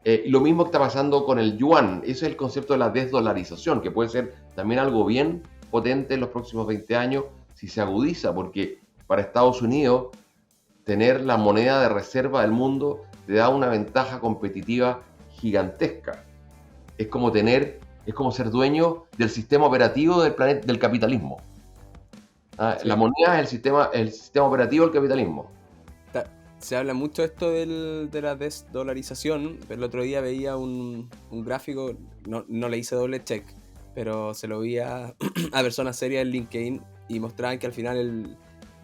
Y lo mismo que está pasando con el yuan. Ese es el concepto de la desdolarización, que puede ser también algo bien potente en los próximos 20 años si se agudiza, porque para Estados Unidos tener la moneda de reserva del mundo te da una ventaja competitiva gigantesca. Es como ser dueño del sistema operativo del planeta, del capitalismo. Sí. La moneda es el sistema operativo del capitalismo. Se habla mucho esto de la desdolarización, pero el otro día veía un gráfico, no le hice doble check, pero se lo vi a personas serias en LinkedIn y mostraban que al final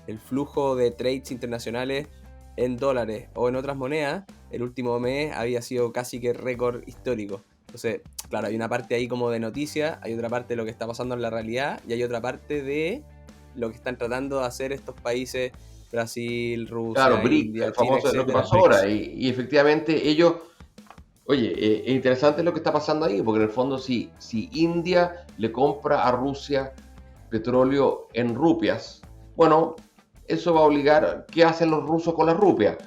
el flujo de trades internacionales en dólares o en otras monedas el último mes había sido casi que récord histórico. Entonces, claro, hay una parte ahí como de noticias, hay otra parte de lo que está pasando en la realidad y hay otra parte de lo que están tratando de hacer estos países, Brasil, Rusia, Claro, BRIC, India, el China, famoso, lo que etcétera. pasó ahora. Y efectivamente ellos, oye, es interesante lo que está pasando ahí, porque en el fondo si India le compra a Rusia petróleo en rupias, bueno, eso va a obligar, ¿qué hacen los rusos con las rupias?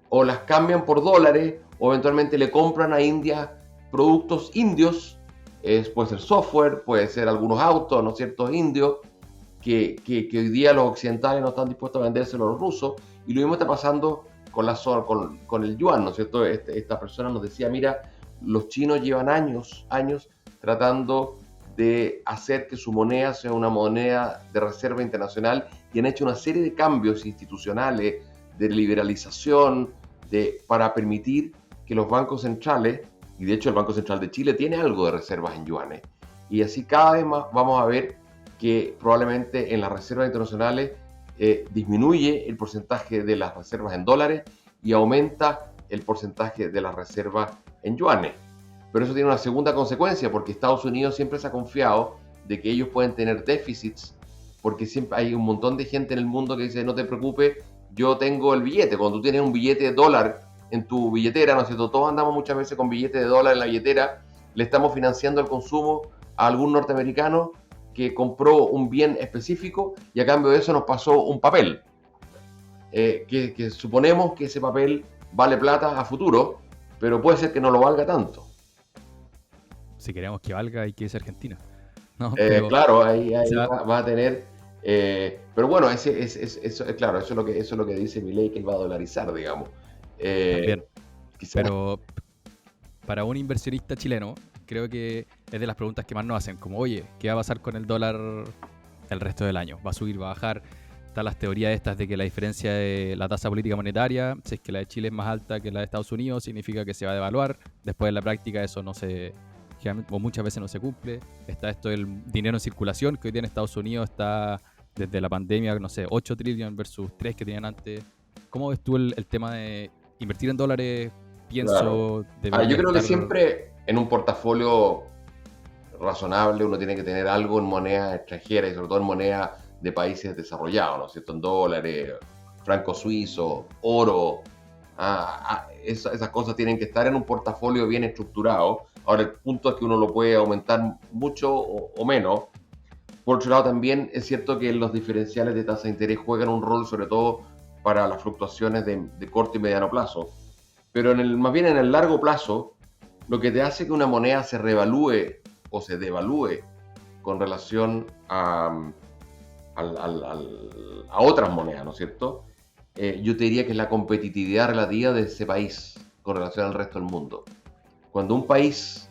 O las cambian por dólares, o eventualmente le compran a India productos indios, puede ser software, puede ser algunos autos, ¿no es cierto?, indios, que hoy día los occidentales no están dispuestos a vendérselo a los rusos, y lo mismo está pasando con el yuan, ¿no es cierto? Esta persona nos decía, mira, los chinos llevan años tratando de hacer que su moneda sea una moneda de reserva internacional y han hecho una serie de cambios institucionales, de liberalización, para permitir que los bancos centrales, y de hecho el Banco Central de Chile tiene algo de reservas en yuanes, y así cada vez más vamos a ver que probablemente en las reservas internacionales disminuye el porcentaje de las reservas en dólares y aumenta el porcentaje de las reservas en yuanes. Pero eso tiene una segunda consecuencia, porque Estados Unidos siempre se ha confiado de que ellos pueden tener déficits, porque siempre hay un montón de gente en el mundo que dice, no te preocupes, yo tengo el billete. Cuando tú tienes un billete de dólar en tu billetera, ¿no es cierto? Todos andamos muchas veces con billetes de dólar en la billetera, le estamos financiando el consumo a algún norteamericano que compró un bien específico y a cambio de eso nos pasó un papel. Que suponemos que ese papel vale plata a futuro, pero puede ser que no lo valga tanto. Si queremos que valga, hay que irse a Argentina. ¿No? Pero, Claro, ahí o sea, va a tener... pero bueno, claro, eso es lo que dice Milei, que él va a dolarizar, digamos. también. Quizás. Pero para un inversionista chileno, creo que es de las preguntas que más nos hacen, como, oye, ¿qué va a pasar con el dólar el resto del año? ¿Va a subir, va a bajar? Están las teorías estas de que la diferencia de la tasa política monetaria, si es que la de Chile es más alta que la de Estados Unidos, significa que se va a devaluar. Después en la práctica eso o muchas veces no se cumple. Está esto del dinero en circulación, que hoy día en Estados Unidos está desde la pandemia, no sé, 8 trillones versus 3 que tenían antes. ¿Cómo ves tú el tema de invertir en dólares? Claro. Debería Yo creo que estar... siempre en un portafolio razonable uno tiene que tener algo en moneda extranjera y sobre todo en moneda de países desarrollados, ¿no es cierto? En dólares, franco suizo, oro. Esas cosas tienen que estar en un portafolio bien estructurado. Ahora, el punto es que uno lo puede aumentar mucho o menos. Por otro lado, también es cierto que los diferenciales de tasa de interés juegan un rol, sobre todo para las fluctuaciones de corto y mediano plazo. Pero más bien en el largo plazo, lo que te hace que una moneda se revalúe o se devalúe con relación a otras monedas, ¿no es cierto? Yo te diría que es la competitividad relativa de ese país con relación al resto del mundo. Cuando un país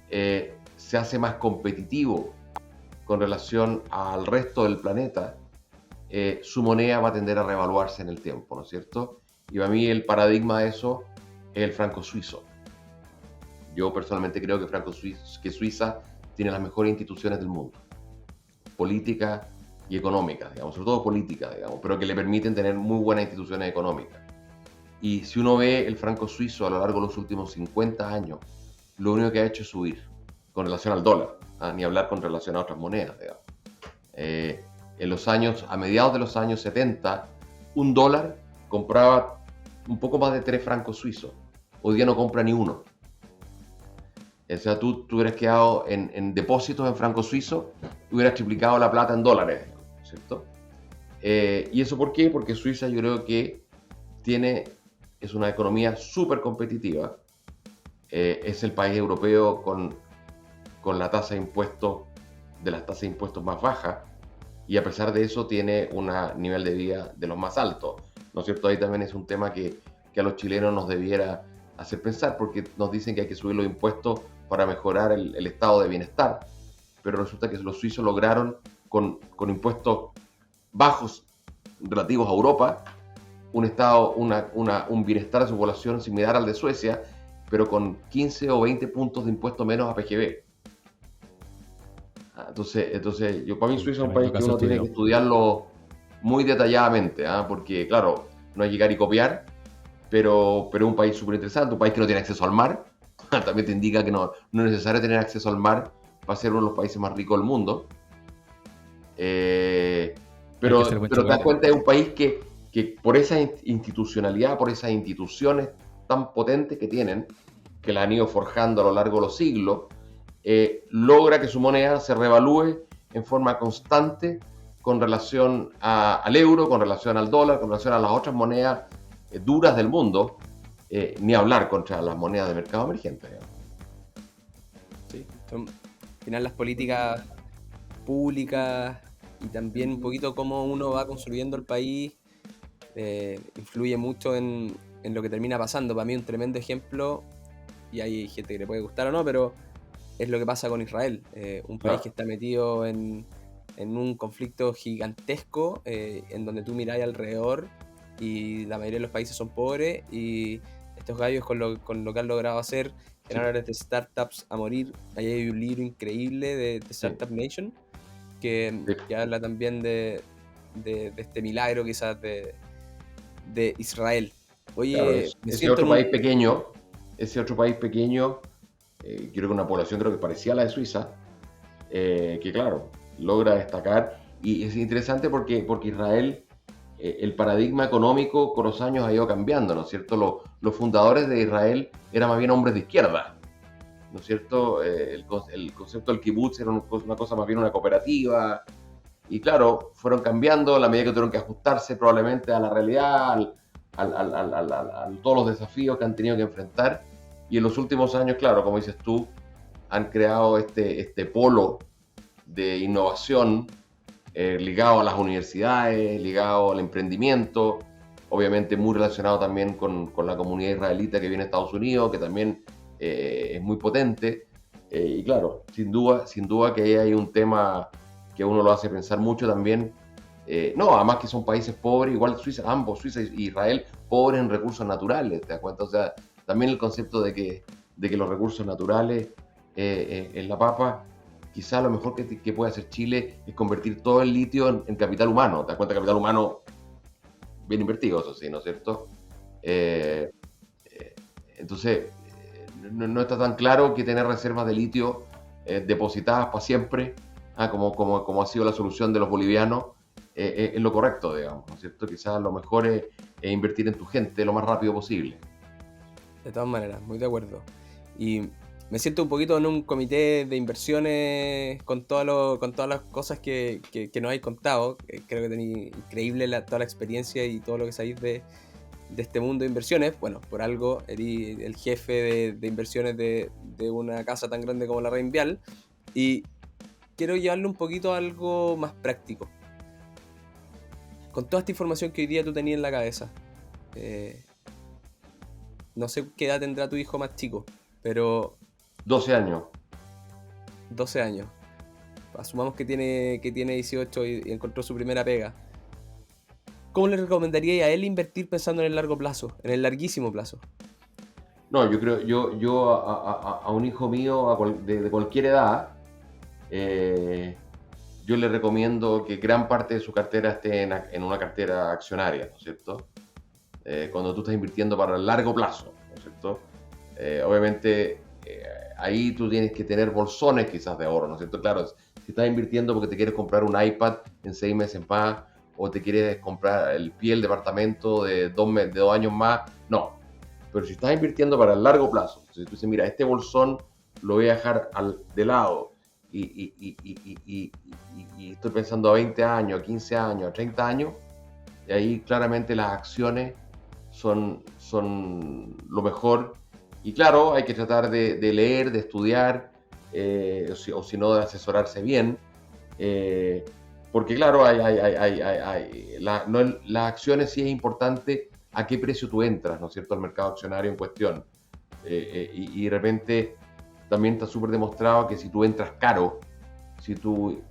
se hace más competitivo con relación al resto del planeta, su moneda va a tender a revaluarse en el tiempo, ¿no es cierto? Y para mí el paradigma de eso es el franco suizo. Yo personalmente creo que Suiza tiene las mejores instituciones del mundo, políticas y económicas, digamos, sobre todo políticas, digamos, pero que le permiten tener muy buenas instituciones económicas. Y si uno ve el franco suizo a lo largo de los últimos 50 años, lo único que ha hecho es subir con relación al dólar, ni hablar con relación a otras monedas, digamos. A mediados de los años 70, un dólar compraba un poco más de 3 francos suizos. Hoy día no compra ni uno. O sea, tú hubieras quedado en depósitos en francos suizos y hubieras triplicado la plata en dólares, ¿cierto? ¿Y eso por qué? Porque Suiza yo creo que es una economía súper competitiva. Es el país europeo con la tasa de impuestos, de las tasas de impuestos más bajas, y a pesar de eso tiene un nivel de vida de los más altos, ¿no es cierto? Ahí también es un tema que a los chilenos nos debiera hacer pensar, porque nos dicen que hay que subir los impuestos para mejorar el estado de bienestar, pero resulta que los suizos lograron con impuestos bajos relativos a Europa, un bienestar de su población similar al de Suecia, pero con 15 o 20 puntos de impuesto menos a PGB. Entonces para mí Suiza es un país que uno tiene que estudiarlo muy detalladamente, porque claro, no hay que llegar y copiar, pero es un país súper interesante, un país que no tiene acceso al mar. También te indica que no es necesario tener acceso al mar para ser uno de los países más ricos del mundo. Pero te das cuenta, es un país que por esa institucionalidad, por esas instituciones tan potentes que tienen, que la han ido forjando a lo largo de los siglos, logra que su moneda se revalúe en forma constante con relación al euro, con relación al dólar, con relación a las otras monedas duras del mundo, ni hablar contra las monedas de mercado emergente. Sí, al final las políticas públicas y también un poquito cómo uno va construyendo el país influye mucho en lo que termina pasando. Para mí un tremendo ejemplo, y hay gente que le puede gustar o no, pero es lo que pasa con Israel, un país que está metido en un conflicto gigantesco, en donde tú miráis alrededor y la mayoría de los países son pobres, y estos gallos con lo que han logrado hacer, generar de startups a morir. Ahí hay un libro increíble de Startup Nation que habla también de este milagro quizás de Israel. Oye, claro, ese otro país pequeño, creo que una población creo que parecía a la de Suiza, que claro, logra destacar, y es interesante porque Israel, el paradigma económico con los años ha ido cambiando, ¿no es cierto? Los fundadores de Israel eran más bien hombres de izquierda, ¿no es cierto? El concepto del kibutz era una cosa más bien una cooperativa, y claro, fueron cambiando a la medida que tuvieron que ajustarse probablemente a la realidad, a todos los desafíos que han tenido que enfrentar, y en los últimos años, claro, como dices tú, han creado este polo de innovación ligado a las universidades, ligado al emprendimiento, obviamente muy relacionado también con la comunidad israelita que viene a Estados Unidos, que también es muy potente. Y claro, sin duda que ahí hay un tema que uno lo hace pensar mucho también. Además que son países pobres, igual ambos, Suiza y Israel, pobres en recursos naturales, ¿te das cuenta? O sea, también el concepto de que los recursos naturales en la papa, quizá lo mejor que puede hacer Chile es convertir todo el litio en capital humano. ¿Te das cuenta? Capital humano bien invertido, eso sí, ¿no es cierto? Entonces, no está tan claro que tener reservas de litio depositadas para siempre, como ha sido la solución de los bolivianos, es lo correcto, digamos, ¿no es cierto? Quizás lo mejor es invertir en tu gente lo más rápido posible. De todas maneras, muy de acuerdo. Y me siento un poquito en un comité de inversiones con todas las cosas que nos habéis contado. Creo que tenéis increíble toda la experiencia y todo lo que sabéis de este mundo de inversiones. Bueno, por algo eres el jefe de inversiones de una casa tan grande como la Reinvial. Y quiero llevarle un poquito a algo más práctico. Con toda esta información que hoy día tú tenías en la cabeza, no sé qué edad tendrá tu hijo más chico, pero 12 años. 12 años. Asumamos que tiene 18 y encontró su primera pega. ¿Cómo le recomendaría a él invertir pensando en el largo plazo, en el larguísimo plazo? No, yo creo, yo a un hijo mío de cualquier edad, yo le recomiendo que gran parte de su cartera esté en una cartera accionaria, ¿no es cierto? Cuando tú estás invirtiendo para el largo plazo, ¿no es cierto? Obviamente, ahí tú tienes que tener bolsones quizás de ahorro, ¿no es cierto? Claro, si estás invirtiendo porque te quieres comprar un iPad en 6 meses más, o te quieres comprar el pie del departamento de 2 años más, no. Pero si estás invirtiendo para el largo plazo, si tú dices, mira, este bolsón lo voy a dejar de lado y estoy pensando a 20 años, a 15 años, a 30 años, y ahí claramente las acciones son lo mejor. Y claro, hay que tratar de leer, de estudiar, o si no, de asesorarse bien. Porque claro, las acciones sí es importante a qué precio tú entras, ¿no es cierto?, al mercado accionario en cuestión. Y de repente también está súper demostrado que si tú entras caro, si tú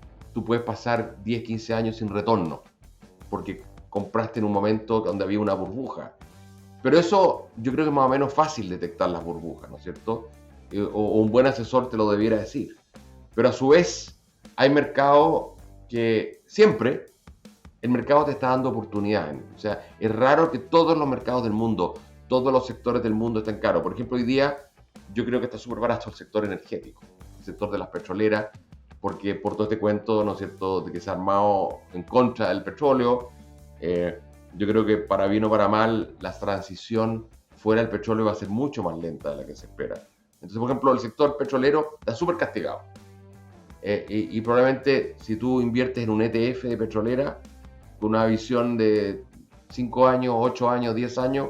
puedes pasar 10, 15 años sin retorno, porque compraste en un momento donde había una burbuja. Pero eso yo creo que es más o menos fácil detectar las burbujas, ¿no es cierto? O un buen asesor te lo debiera decir. Pero a su vez hay mercados que siempre el mercado te está dando oportunidades. O sea, es raro que todos los mercados del mundo, todos los sectores del mundo estén caros. Por ejemplo, hoy día yo creo que está súper barato el sector energético, el sector de las petroleras, porque por todo este cuento, ¿no es cierto?, de que se ha armado en contra del petróleo. Yo creo que para bien o para mal, la transición fuera del petróleo va a ser mucho más lenta de la que se espera. Entonces, por ejemplo, el sector petrolero está súper castigado. Y probablemente si tú inviertes en un ETF de petrolera, con una visión de 5 años, 8 años, 10 años,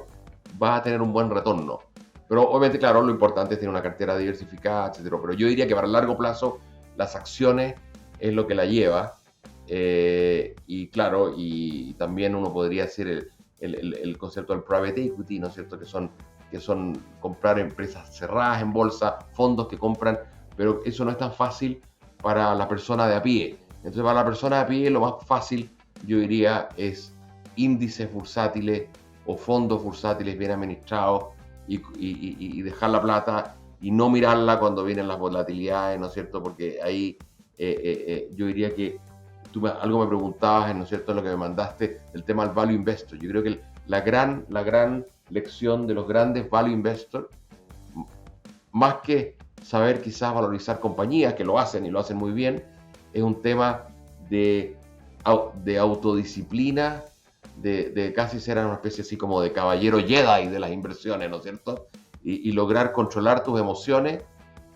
vas a tener un buen retorno. Pero obviamente, claro, lo importante es tener una cartera diversificada, etcétera. Pero yo diría que para el largo plazo, las acciones es lo que la lleva. Y claro, y también uno podría hacer el concepto del private equity, ¿no es cierto?, que son comprar empresas cerradas en bolsa, fondos que compran, pero eso no es tan fácil para la persona de a pie. Entonces, para la persona de a pie, lo más fácil, yo diría, es índices bursátiles o fondos bursátiles bien administrados y dejar la plata y no mirarla cuando vienen las volatilidades, ¿no es cierto? Porque ahí yo diría que tú algo me preguntabas, ¿no es cierto?, lo que me mandaste, el tema del value investor. Yo creo que la gran lección de los grandes value investors, más que saber quizás valorizar compañías, que lo hacen y lo hacen muy bien, es un tema de autodisciplina, de casi ser una especie así como de caballero Jedi de las inversiones, ¿no es cierto? Y lograr controlar tus emociones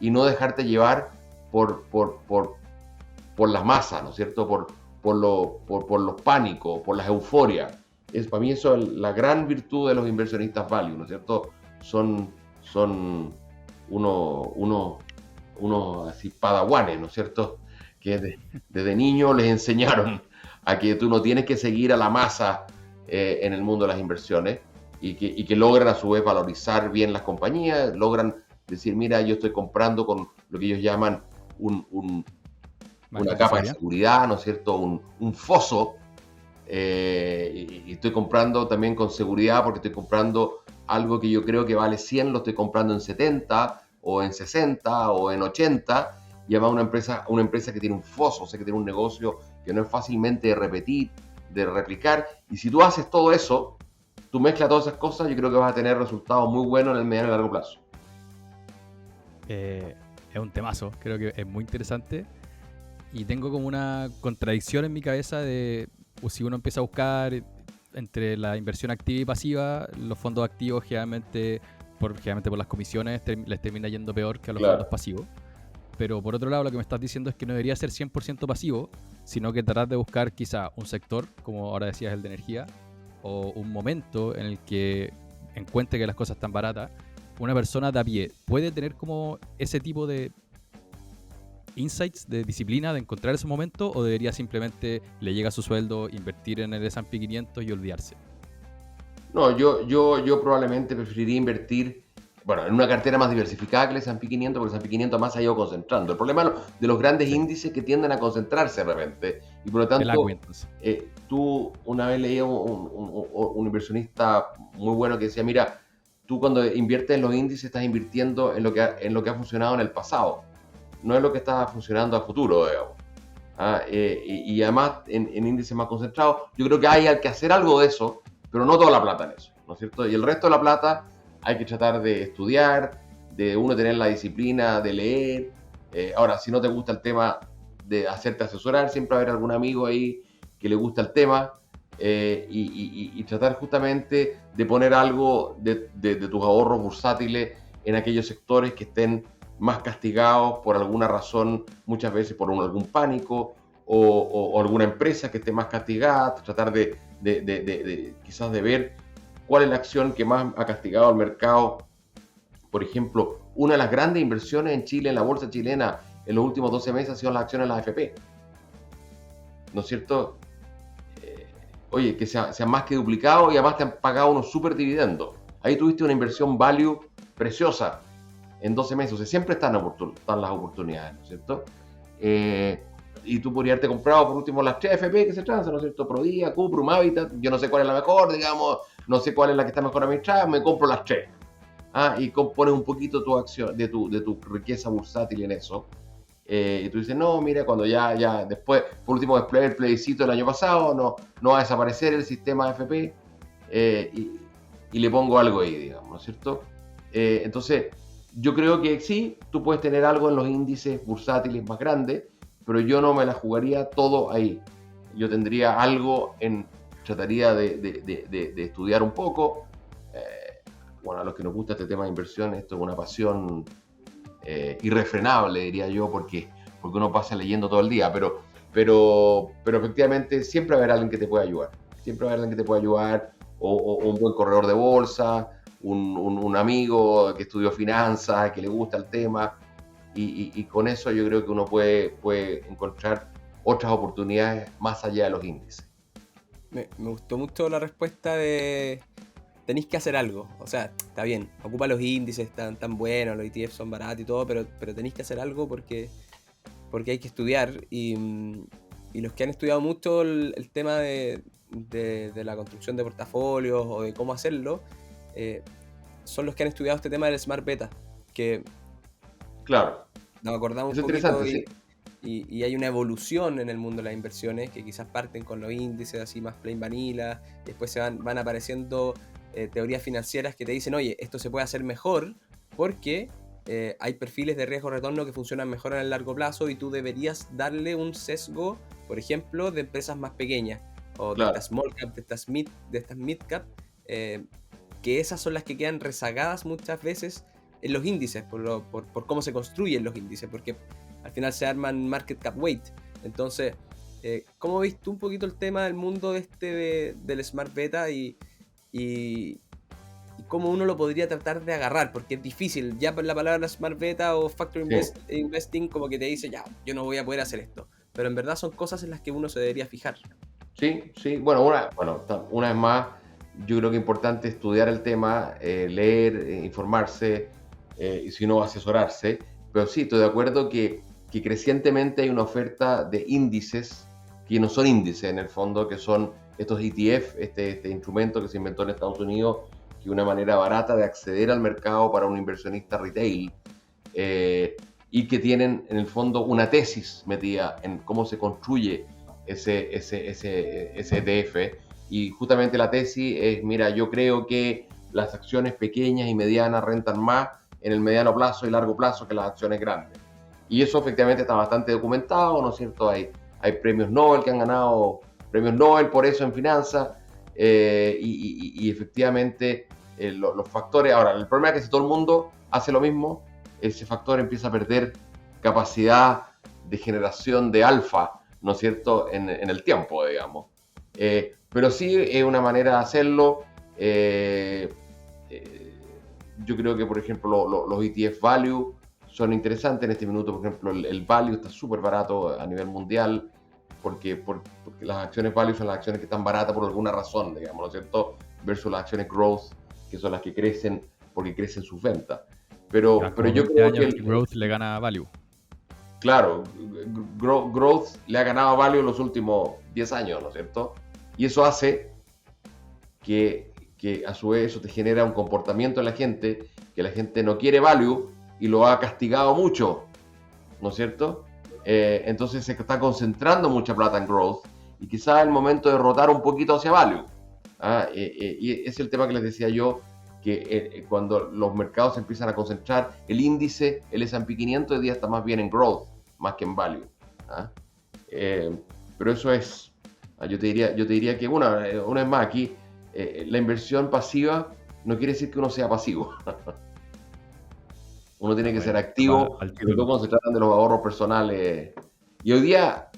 y no dejarte llevar por las masas, ¿no es cierto? Por los pánicos, por las euforias. Para mí eso es la gran virtud de los inversionistas value, ¿no es cierto? Son unos así padawanes, ¿no es cierto?, que desde niño les enseñaron a que tú no tienes que seguir a la masa en el mundo de las inversiones y que logran a su vez valorizar bien las compañías, logran decir, mira, yo estoy comprando con lo que ellos llaman una capa de seguridad, ¿no es cierto?, un foso, y estoy comprando también con seguridad porque estoy comprando algo que yo creo que vale 100, lo estoy comprando en 70 o en 60 o en 80, y además una empresa que tiene un foso, o sea, que tiene un negocio que no es fácilmente de repetir, de replicar, y si tú haces todo eso, tú mezclas todas esas cosas, yo creo que vas a tener resultados muy buenos en el mediano y largo plazo. Es un temazo, creo que es muy interesante. Y tengo como una contradicción en mi cabeza de si uno empieza a buscar entre la inversión activa y pasiva, los fondos activos generalmente por las comisiones les termina yendo peor que a los fondos pasivos. Pero por otro lado, lo que me estás diciendo es que no debería ser 100% pasivo, sino que tratar de buscar quizá un sector, como ahora decías, el de energía, o un momento en el que encuentre que las cosas están baratas. Una persona de a pie puede tener como ese tipo de insights, de disciplina, de encontrar ese momento, o debería simplemente le llega su sueldo, invertir en el S&P 500 y olvidarse? No, yo probablemente preferiría invertir, bueno, en una cartera más diversificada que el S&P 500, porque el S&P 500 más se ha ido concentrando. El problema de los grandes índices que tienden a concentrarse de repente, y por lo tanto, tú una vez leí un inversionista muy bueno que decía, mira, tú cuando inviertes en los índices estás invirtiendo en lo que ha funcionado en el pasado, no es lo que está funcionando a futuro, digamos. Y además en índices más concentrados, yo creo que hay que hacer algo de eso, pero no toda la plata en eso, ¿no es cierto? Y el resto de la plata hay que tratar de estudiar, de uno tener la disciplina de leer. Ahora, si no te gusta el tema de hacerte asesorar, siempre va a haber algún amigo ahí que le gusta el tema, y tratar justamente de poner algo de tus ahorros bursátiles en aquellos sectores que estén más castigados por alguna razón, muchas veces por algún pánico o alguna empresa que esté más castigada, tratar de quizás de ver cuál es la acción que más ha castigado al mercado. Por ejemplo, una de las grandes inversiones en Chile, en la bolsa chilena, en los últimos 12 meses, ha sido las acciones de la AFP. ¿No es cierto? Oye, que se han más que duplicado y además te han pagado unos super dividendos. Ahí tuviste una inversión value preciosa en 12 meses. O sea, siempre están las oportunidades, ¿no es cierto? Y tú podrías haberte comprado por último las 3 AFP que se transan, ¿no es cierto? Prodía, Cuprum, Habitat. Yo no sé cuál es la mejor, digamos, no sé cuál es la que está mejor administrada, me compro las 3. Y compones un poquito tu acción, de tu riqueza bursátil en eso. Y tú dices, no, mira, cuando ya después, por último, después del plebiscito del año pasado, no va a desaparecer el sistema AFP, y le pongo algo ahí, digamos, ¿no es cierto? Entonces, yo creo que sí, tú puedes tener algo en los índices bursátiles más grandes, pero yo no me la jugaría todo ahí. Yo tendría algo trataría de estudiar un poco. Bueno, a los que nos gusta este tema de inversión, esto es una pasión irrefrenable, diría yo, porque uno pasa leyendo todo el día, pero efectivamente siempre va a haber alguien que te pueda ayudar. Siempre va a haber alguien que te pueda ayudar, o un buen corredor de bolsa, un amigo que estudió finanzas, que le gusta el tema, y con eso yo creo que uno puede encontrar otras oportunidades más allá de los índices. Me gustó mucho la respuesta de tenéis que hacer algo. O sea, está bien, ocupa los índices, están tan buenos, los ETF son baratos y todo, pero tenéis que hacer algo porque hay que estudiar. Y los que han estudiado mucho el tema de la construcción de portafolios o de cómo hacerlo, son los que han estudiado este tema del Smart Beta, que claro, nos acordamos un poquito y hay una evolución en el mundo de las inversiones que quizás parten con los índices así más plain vanilla, después van apareciendo teorías financieras que te dicen, oye, esto se puede hacer mejor porque hay perfiles de riesgo-retorno que funcionan mejor en el largo plazo y tú deberías darle un sesgo, por ejemplo, de empresas más pequeñas o de estas small cap, de estas mid cap, que esas son las que quedan rezagadas muchas veces en los índices por cómo se construyen los índices, porque al final se arman market cap weight. Entonces, ¿cómo ves tú un poquito el tema del mundo del Smart Beta y cómo uno lo podría tratar de agarrar? Porque es difícil, ya por la palabra Smart Beta o Factor Investing como que te dice, ya, yo no voy a poder hacer esto, pero en verdad son cosas en las que uno se debería fijar. Sí, bueno, una vez más, yo creo que es importante estudiar el tema, leer, informarse, y si no, asesorarse, pero sí, estoy de acuerdo que crecientemente hay una oferta de índices que no son índices en el fondo, que son estos ETF, este instrumento que se inventó en Estados Unidos, que es una manera barata de acceder al mercado para un inversionista retail, y que tienen en el fondo una tesis metida en cómo se construye ese ETF, y justamente la tesis es, mira, yo creo que las acciones pequeñas y medianas rentan más en el mediano plazo y largo plazo que las acciones grandes. Y eso efectivamente está bastante documentado, ¿no es cierto? Hay premios Nobel que han ganado premios Nobel por eso en finanzas, y efectivamente los factores. Ahora, el problema es que si todo el mundo hace lo mismo, ese factor empieza a perder capacidad de generación de alfa, ¿no es cierto?, en el tiempo, digamos. Pero sí es una manera de hacerlo. Yo creo que, por ejemplo, los ETF Value son interesantes en este minuto. Por ejemplo, el Value está súper barato a nivel mundial, porque las acciones Value son las acciones que están baratas por alguna razón, digamos, ¿no es cierto?, versus las acciones Growth, que son las que crecen porque crecen sus ventas. Pero yo creo que Growth le gana a Value. Claro, Growth le ha ganado a Value en los últimos 10 años, ¿no es cierto? Y eso hace que a su vez eso te genera un comportamiento en la gente, que la gente no quiere Value y lo ha castigado mucho, ¿no es cierto? Entonces se está concentrando mucha plata en Growth y quizás es el momento de rotar un poquito hacia Value. Y es el tema que les decía yo, que cuando los mercados se empiezan a concentrar, el índice, el S&P 500 hoy día está más bien en Growth, más que en Value. Pero eso es Yo te diría que, una vez más, aquí la inversión pasiva no quiere decir que uno sea pasivo. Uno tiene que ser Bueno, activo, al sobre todo título. cuando se tratan de los ahorros personales. Y hoy día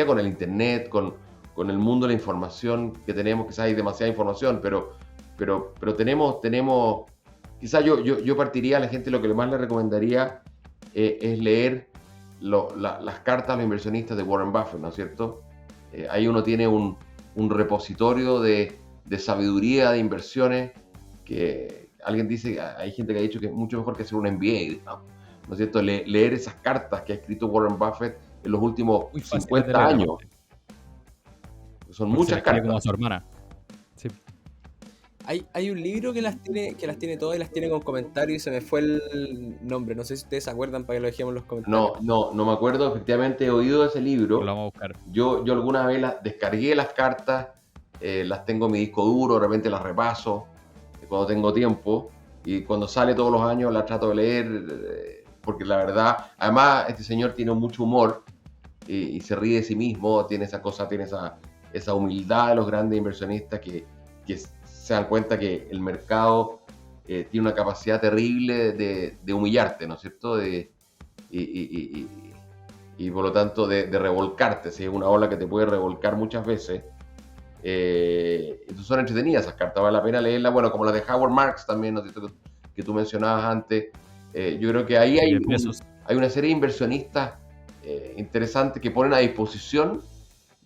con el internet, con el mundo de la información que tenemos, quizás hay demasiada información, pero tenemos quizás yo partiría a la gente, lo que más le recomendaría es leer las cartas a los inversionistas de Warren Buffett, ¿no es cierto? Ahí uno tiene un repositorio de sabiduría de inversiones que alguien dice, hay gente que ha dicho que es mucho mejor que hacer un MBA, ¿no es cierto? Leer esas cartas que ha escrito Warren Buffett en los últimos Muy fáciles de 50 leer años. aparte, Son porque se muchas las escribe como cartas. a su hermana. Sí. Hay un libro que las tiene todas y las tiene con comentarios y se me fue el nombre. No sé si ustedes se acuerdan para que lo dejemos en los comentarios. No me acuerdo, efectivamente he oído ese Lo libro. vamos a buscar. Yo alguna vez descargué las cartas, las tengo en mi disco duro, de repente las repaso cuando tengo tiempo, y cuando sale todos los años las trato de leer, porque la verdad, además este señor tiene mucho humor y se ríe de sí mismo, tiene esa cosa, tiene esa humildad de los grandes inversionistas que se dan cuenta que el mercado tiene una capacidad terrible de humillarte, ¿no es cierto? Y, y, y por lo tanto de revolcarte, si es una ola que te puede revolcar muchas veces. Entonces son entretenidas esas cartas, vale la pena leerlas, bueno, como las de Howard Marks también, ¿no? que tú mencionabas antes. Yo creo que ahí Y de Bezos. hay una serie de inversionistas interesantes que ponen a disposición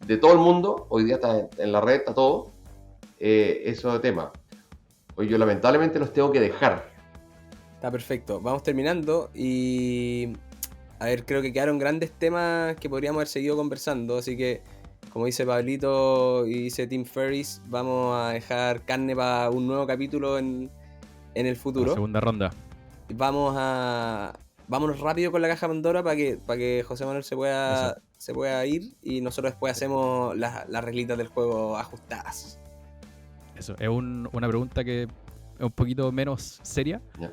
de todo el mundo, hoy día está en la red, está todo, esos temas. Hoy yo lamentablemente los tengo que dejar. Está perfecto. Vamos terminando y... A ver, creo que quedaron grandes temas que podríamos haber seguido conversando, así que, como dice Pablito y dice Tim Ferriss, vamos a dejar carne para un nuevo capítulo en el La futuro. segunda ronda. Vámonos rápido con la caja Pandora para que José Manuel se pueda ir y nosotros después hacemos las reglitas del juego ajustadas. Eso, es una pregunta que es un poquito menos seria. ¿Ya?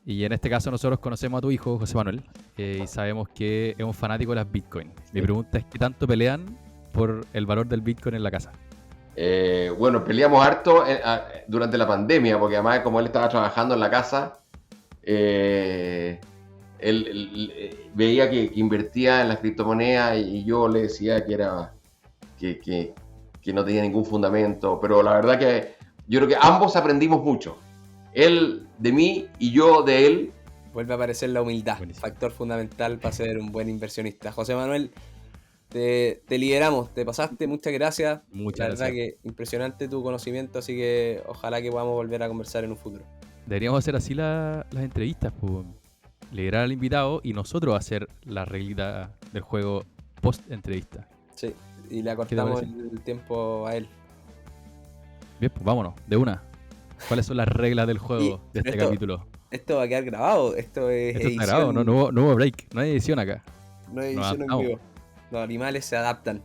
Y en este caso nosotros conocemos a tu hijo, José Manuel, y sabemos que es un fanático de las Bitcoin. Mi pregunta es, ¿qué tanto pelean por el valor del Bitcoin en la casa? Bueno, peleamos harto durante la pandemia, porque además como él estaba trabajando en la casa, él veía que invertía en las criptomonedas y yo le decía que no tenía ningún fundamento, pero la verdad que yo creo que ambos aprendimos mucho. Él de mí y yo de él. Vuelve a aparecer la humildad, Buenísimo. factor fundamental para ser un buen inversionista. José Manuel, te lideramos, te pasaste, muchas gracias. Muchas La gracias. verdad que impresionante tu conocimiento, así que ojalá que podamos volver a conversar en un futuro. Deberíamos hacer así las entrevistas, pues, liderar al invitado y nosotros hacer la reglita del juego post-entrevista. Sí, y le te acortamos parece? el tiempo a él. Bien, pues vámonos, de una. ¿Cuáles son las reglas del juego de este capítulo? Esto va a quedar grabado, esto es Esto edición. está grabado, no hubo break, no hay edición acá. No hay edición en adaptamos. vivo. Los animales se adaptan.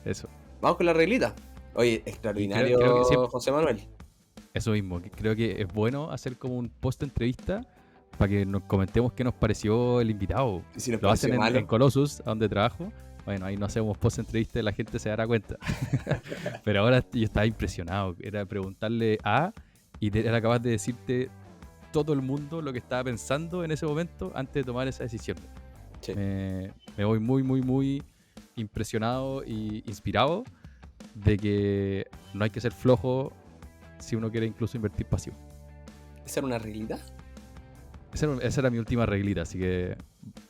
Eso, Vamos con la reglita. Oye, extraordinario, creo que siempre- José Manuel. eso mismo. Creo que es bueno hacer como un post-entrevista para que nos comentemos qué nos pareció el invitado. Y si nos Lo hacen pareció malo, en Colossus, a donde trabajo. Bueno, ahí no hacemos post-entrevista y la gente se dará cuenta. Pero ahora yo estaba impresionado. Era preguntarle y era capaz de decirte todo el mundo lo que estaba pensando en ese momento antes de tomar esa decisión. sí. Me voy muy, muy, muy impresionado y inspirado de que no hay que ser flojo si uno quiere incluso invertir pasivo. ¿Esa era una reglita? Esa era mi última reglita, así que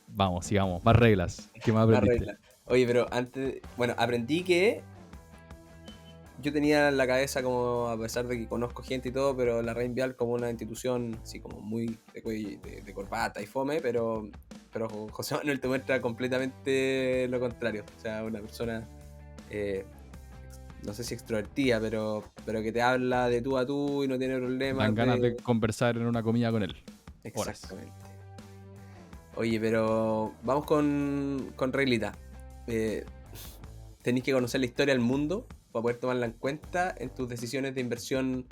vamos, sigamos. Más reglas. ¿Qué más Una aprendiste? regla. Oye, pero antes, bueno, aprendí que yo tenía en la cabeza como, a pesar de que conozco gente y todo, pero la Red Vial como una institución así como muy de corbata y fome, pero José Manuel te muestra completamente lo contrario. O sea, una persona, no sé si extrovertida, pero que te habla de tú a tú y no tiene problemas. Dan ganas de conversar en una comida con él. horas. Exactamente. Oye, pero vamos con reglita. Tenéis que conocer la historia del mundo para poder tomarla en cuenta en tus decisiones de inversión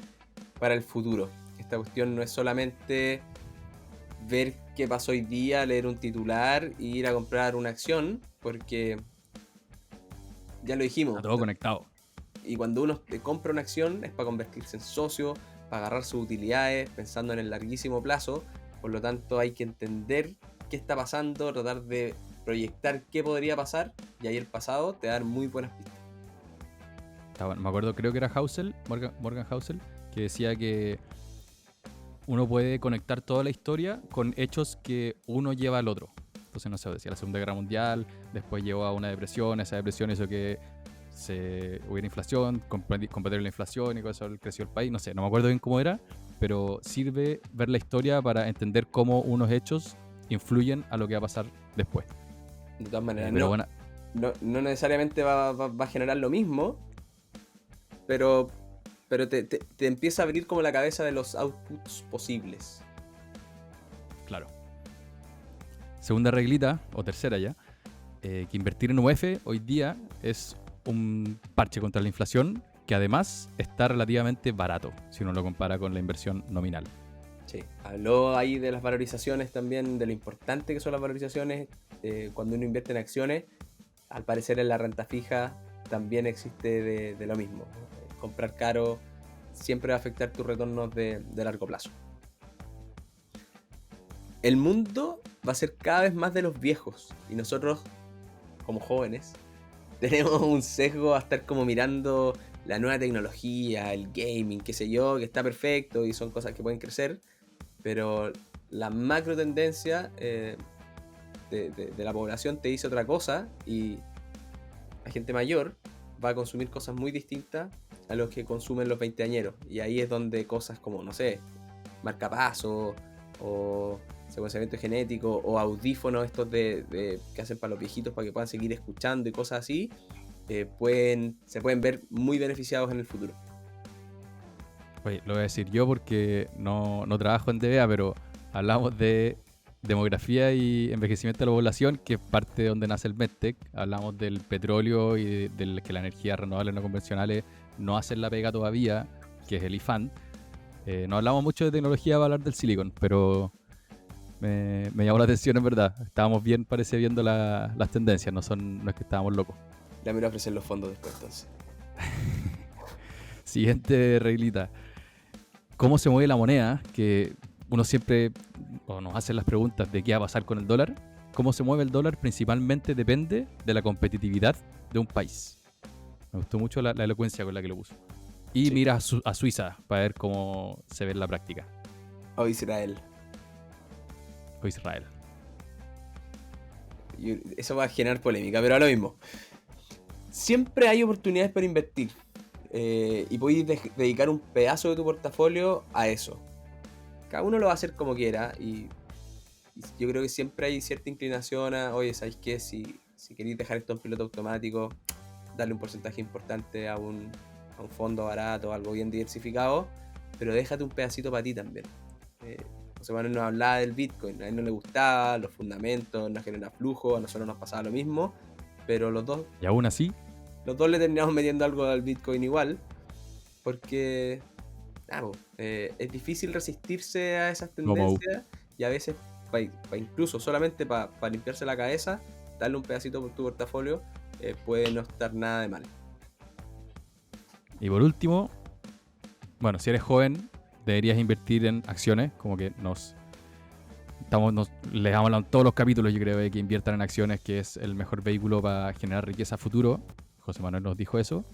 para el futuro. Esta cuestión no es solamente ver qué pasó hoy día, leer un titular e ir a comprar una acción, porque ya lo dijimos. Está todo conectado. Y cuando uno compra una acción es para convertirse en socio, para agarrar sus utilidades, pensando en el larguísimo plazo. Por lo tanto, hay que entender qué está pasando, tratar de proyectar qué podría pasar, y ahí el pasado te da muy buenas pistas. Está bueno. Me acuerdo, creo que era Morgan Housel, que decía que uno puede conectar toda la historia con hechos que uno lleva al otro. Entonces, no sé, decía la Segunda Guerra Mundial, después llevó a una depresión, esa depresión hizo que hubiera inflación, combatir la inflación y con eso creció el país. No sé, no me acuerdo bien cómo era, pero sirve ver la historia para entender cómo unos hechos influyen a lo que va a pasar después. De todas maneras, Pero bueno, no necesariamente va a generar lo mismo, pero te empieza a abrir como la cabeza de los outputs posibles. claro. Segunda reglita, o tercera ya, que invertir en UF hoy día es un parche contra la inflación que además está relativamente barato si uno lo compara con la inversión nominal. Sí, habló ahí de las valorizaciones también, de lo importante que son las valorizaciones. Cuando uno invierte en acciones, al parecer en la renta fija también existe de lo mismo. Comprar caro siempre va a afectar tus retornos de largo plazo. El mundo va a ser cada vez más de los viejos, y nosotros, como jóvenes, tenemos un sesgo a estar como mirando la nueva tecnología, el gaming, qué sé yo, que está perfecto y son cosas que pueden crecer, pero la macro tendencia de la población te dice otra cosa, y la gente mayor va a consumir cosas muy distintas a los que consumen los veinteañeros, y ahí es donde cosas como, no sé, marcapasos o secuenciamiento genético o audífonos estos que hacen para los viejitos para que puedan seguir escuchando y cosas así, se pueden ver muy beneficiados en el futuro. Oye, lo voy a decir yo porque no trabajo en DBA, pero hablamos de demografía y envejecimiento de la población, que es parte de donde nace el MedTech. Hablamos del petróleo y del que las energías renovables no convencionales no hacen la pega todavía, que es el IFAN. No hablamos mucho de tecnología para hablar del silicon, pero me llamó la atención, en verdad. Estábamos bien, parece, viendo las tendencias, no es que estábamos locos. Ya me lo ofrecen los fondos después, entonces. Siguiente reglita. ¿Cómo se mueve la moneda? Que uno siempre nos hace las preguntas de qué va a pasar con el dólar. Cómo se mueve el dólar principalmente depende de la competitividad de un país. Me gustó mucho la elocuencia con la que lo puso. Y Sí. mira a Suiza para ver cómo se ve en la práctica. O Israel. O Israel. Y eso va a generar polémica, pero a lo mismo. Siempre hay oportunidades para invertir. Y podéis dedicar un pedazo de tu portafolio a eso. Cada uno lo va a hacer como quiera. Y yo creo que siempre hay cierta inclinación a, oye, ¿sabéis qué? Si queréis dejar esto en piloto automático, darle un porcentaje importante a un fondo barato, algo bien diversificado, pero déjate un pedacito para ti también. José Manuel nos hablaba del Bitcoin, a él no le gustaba, los fundamentos, no genera flujo, a nosotros nos pasaba lo mismo, pero los dos Y aún así, le terminamos metiendo algo al Bitcoin igual, porque es difícil resistirse a esas tendencias, y a veces, incluso solamente para limpiarse la cabeza, darle un pedacito por tu portafolio puede no estar nada de mal. y por último, bueno, si eres joven, deberías invertir en acciones, como que les hablado en todos los capítulos, yo creo, de que inviertan en acciones, que es el mejor vehículo para generar riqueza a futuro. José Manuel nos dijo eso,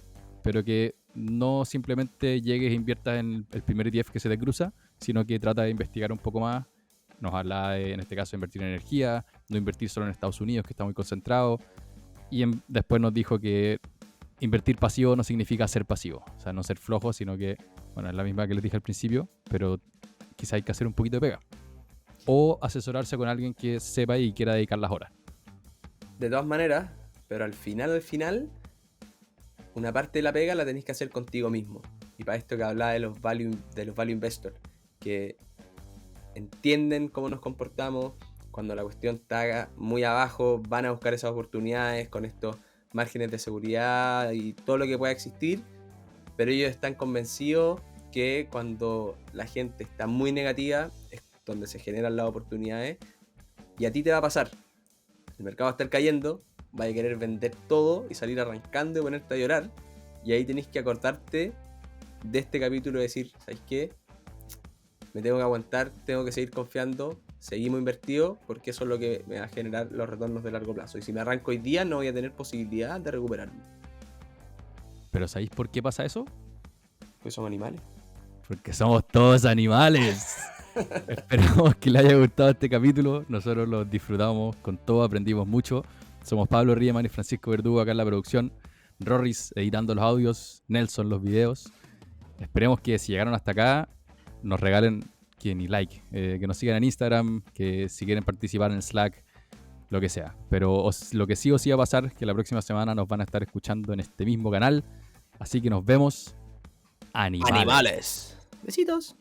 pero que no simplemente llegues e inviertas en el primer ETF que se te cruza, sino que trata de investigar un poco más. Nos habla de, en este caso, invertir en energía, no invertir solo en Estados Unidos, que está muy concentrado, y después nos dijo que invertir pasivo no significa ser pasivo, o sea, no ser flojo, sino que, bueno, es la misma que les dije al principio, pero quizá hay que hacer un poquito de pega. O asesorarse con alguien que sepa y quiera dedicar las horas. De todas maneras, pero al final, una parte de la pega la tenéis que hacer contigo mismo. Y para esto que hablaba de los value investors, que entienden cómo nos comportamos, cuando la cuestión está muy abajo, van a buscar esas oportunidades con estos márgenes de seguridad y todo lo que pueda existir, pero ellos están convencidos que cuando la gente está muy negativa es donde se generan las oportunidades, y a ti te va a pasar. El mercado va a estar cayendo, vaya a querer vender todo y salir arrancando y ponerte a llorar. Y ahí tenés que acordarte de este capítulo y decir, ¿sabes qué? Me tengo que aguantar, tengo que seguir confiando, seguimos invertidos, porque eso es lo que me va a generar los retornos de largo plazo. Y si me arranco hoy día, no voy a tener posibilidad de recuperarme. Pero ¿sabéis por qué pasa eso? Pues somos animales. Porque somos todos animales. Esperamos que les haya gustado este capítulo. Nosotros lo disfrutamos con todo, aprendimos mucho. Somos Pablo Riemann y Francisco Verdugo acá en la producción. Rorris editando los audios, Nelson los videos. Esperemos que si llegaron hasta acá nos regalen like, que nos sigan en Instagram, que si quieren participar en Slack, lo que sea. Pero lo que sí o sí va a pasar es que la próxima semana nos van a estar escuchando en este mismo canal. Así que nos vemos. Animales. Besitos.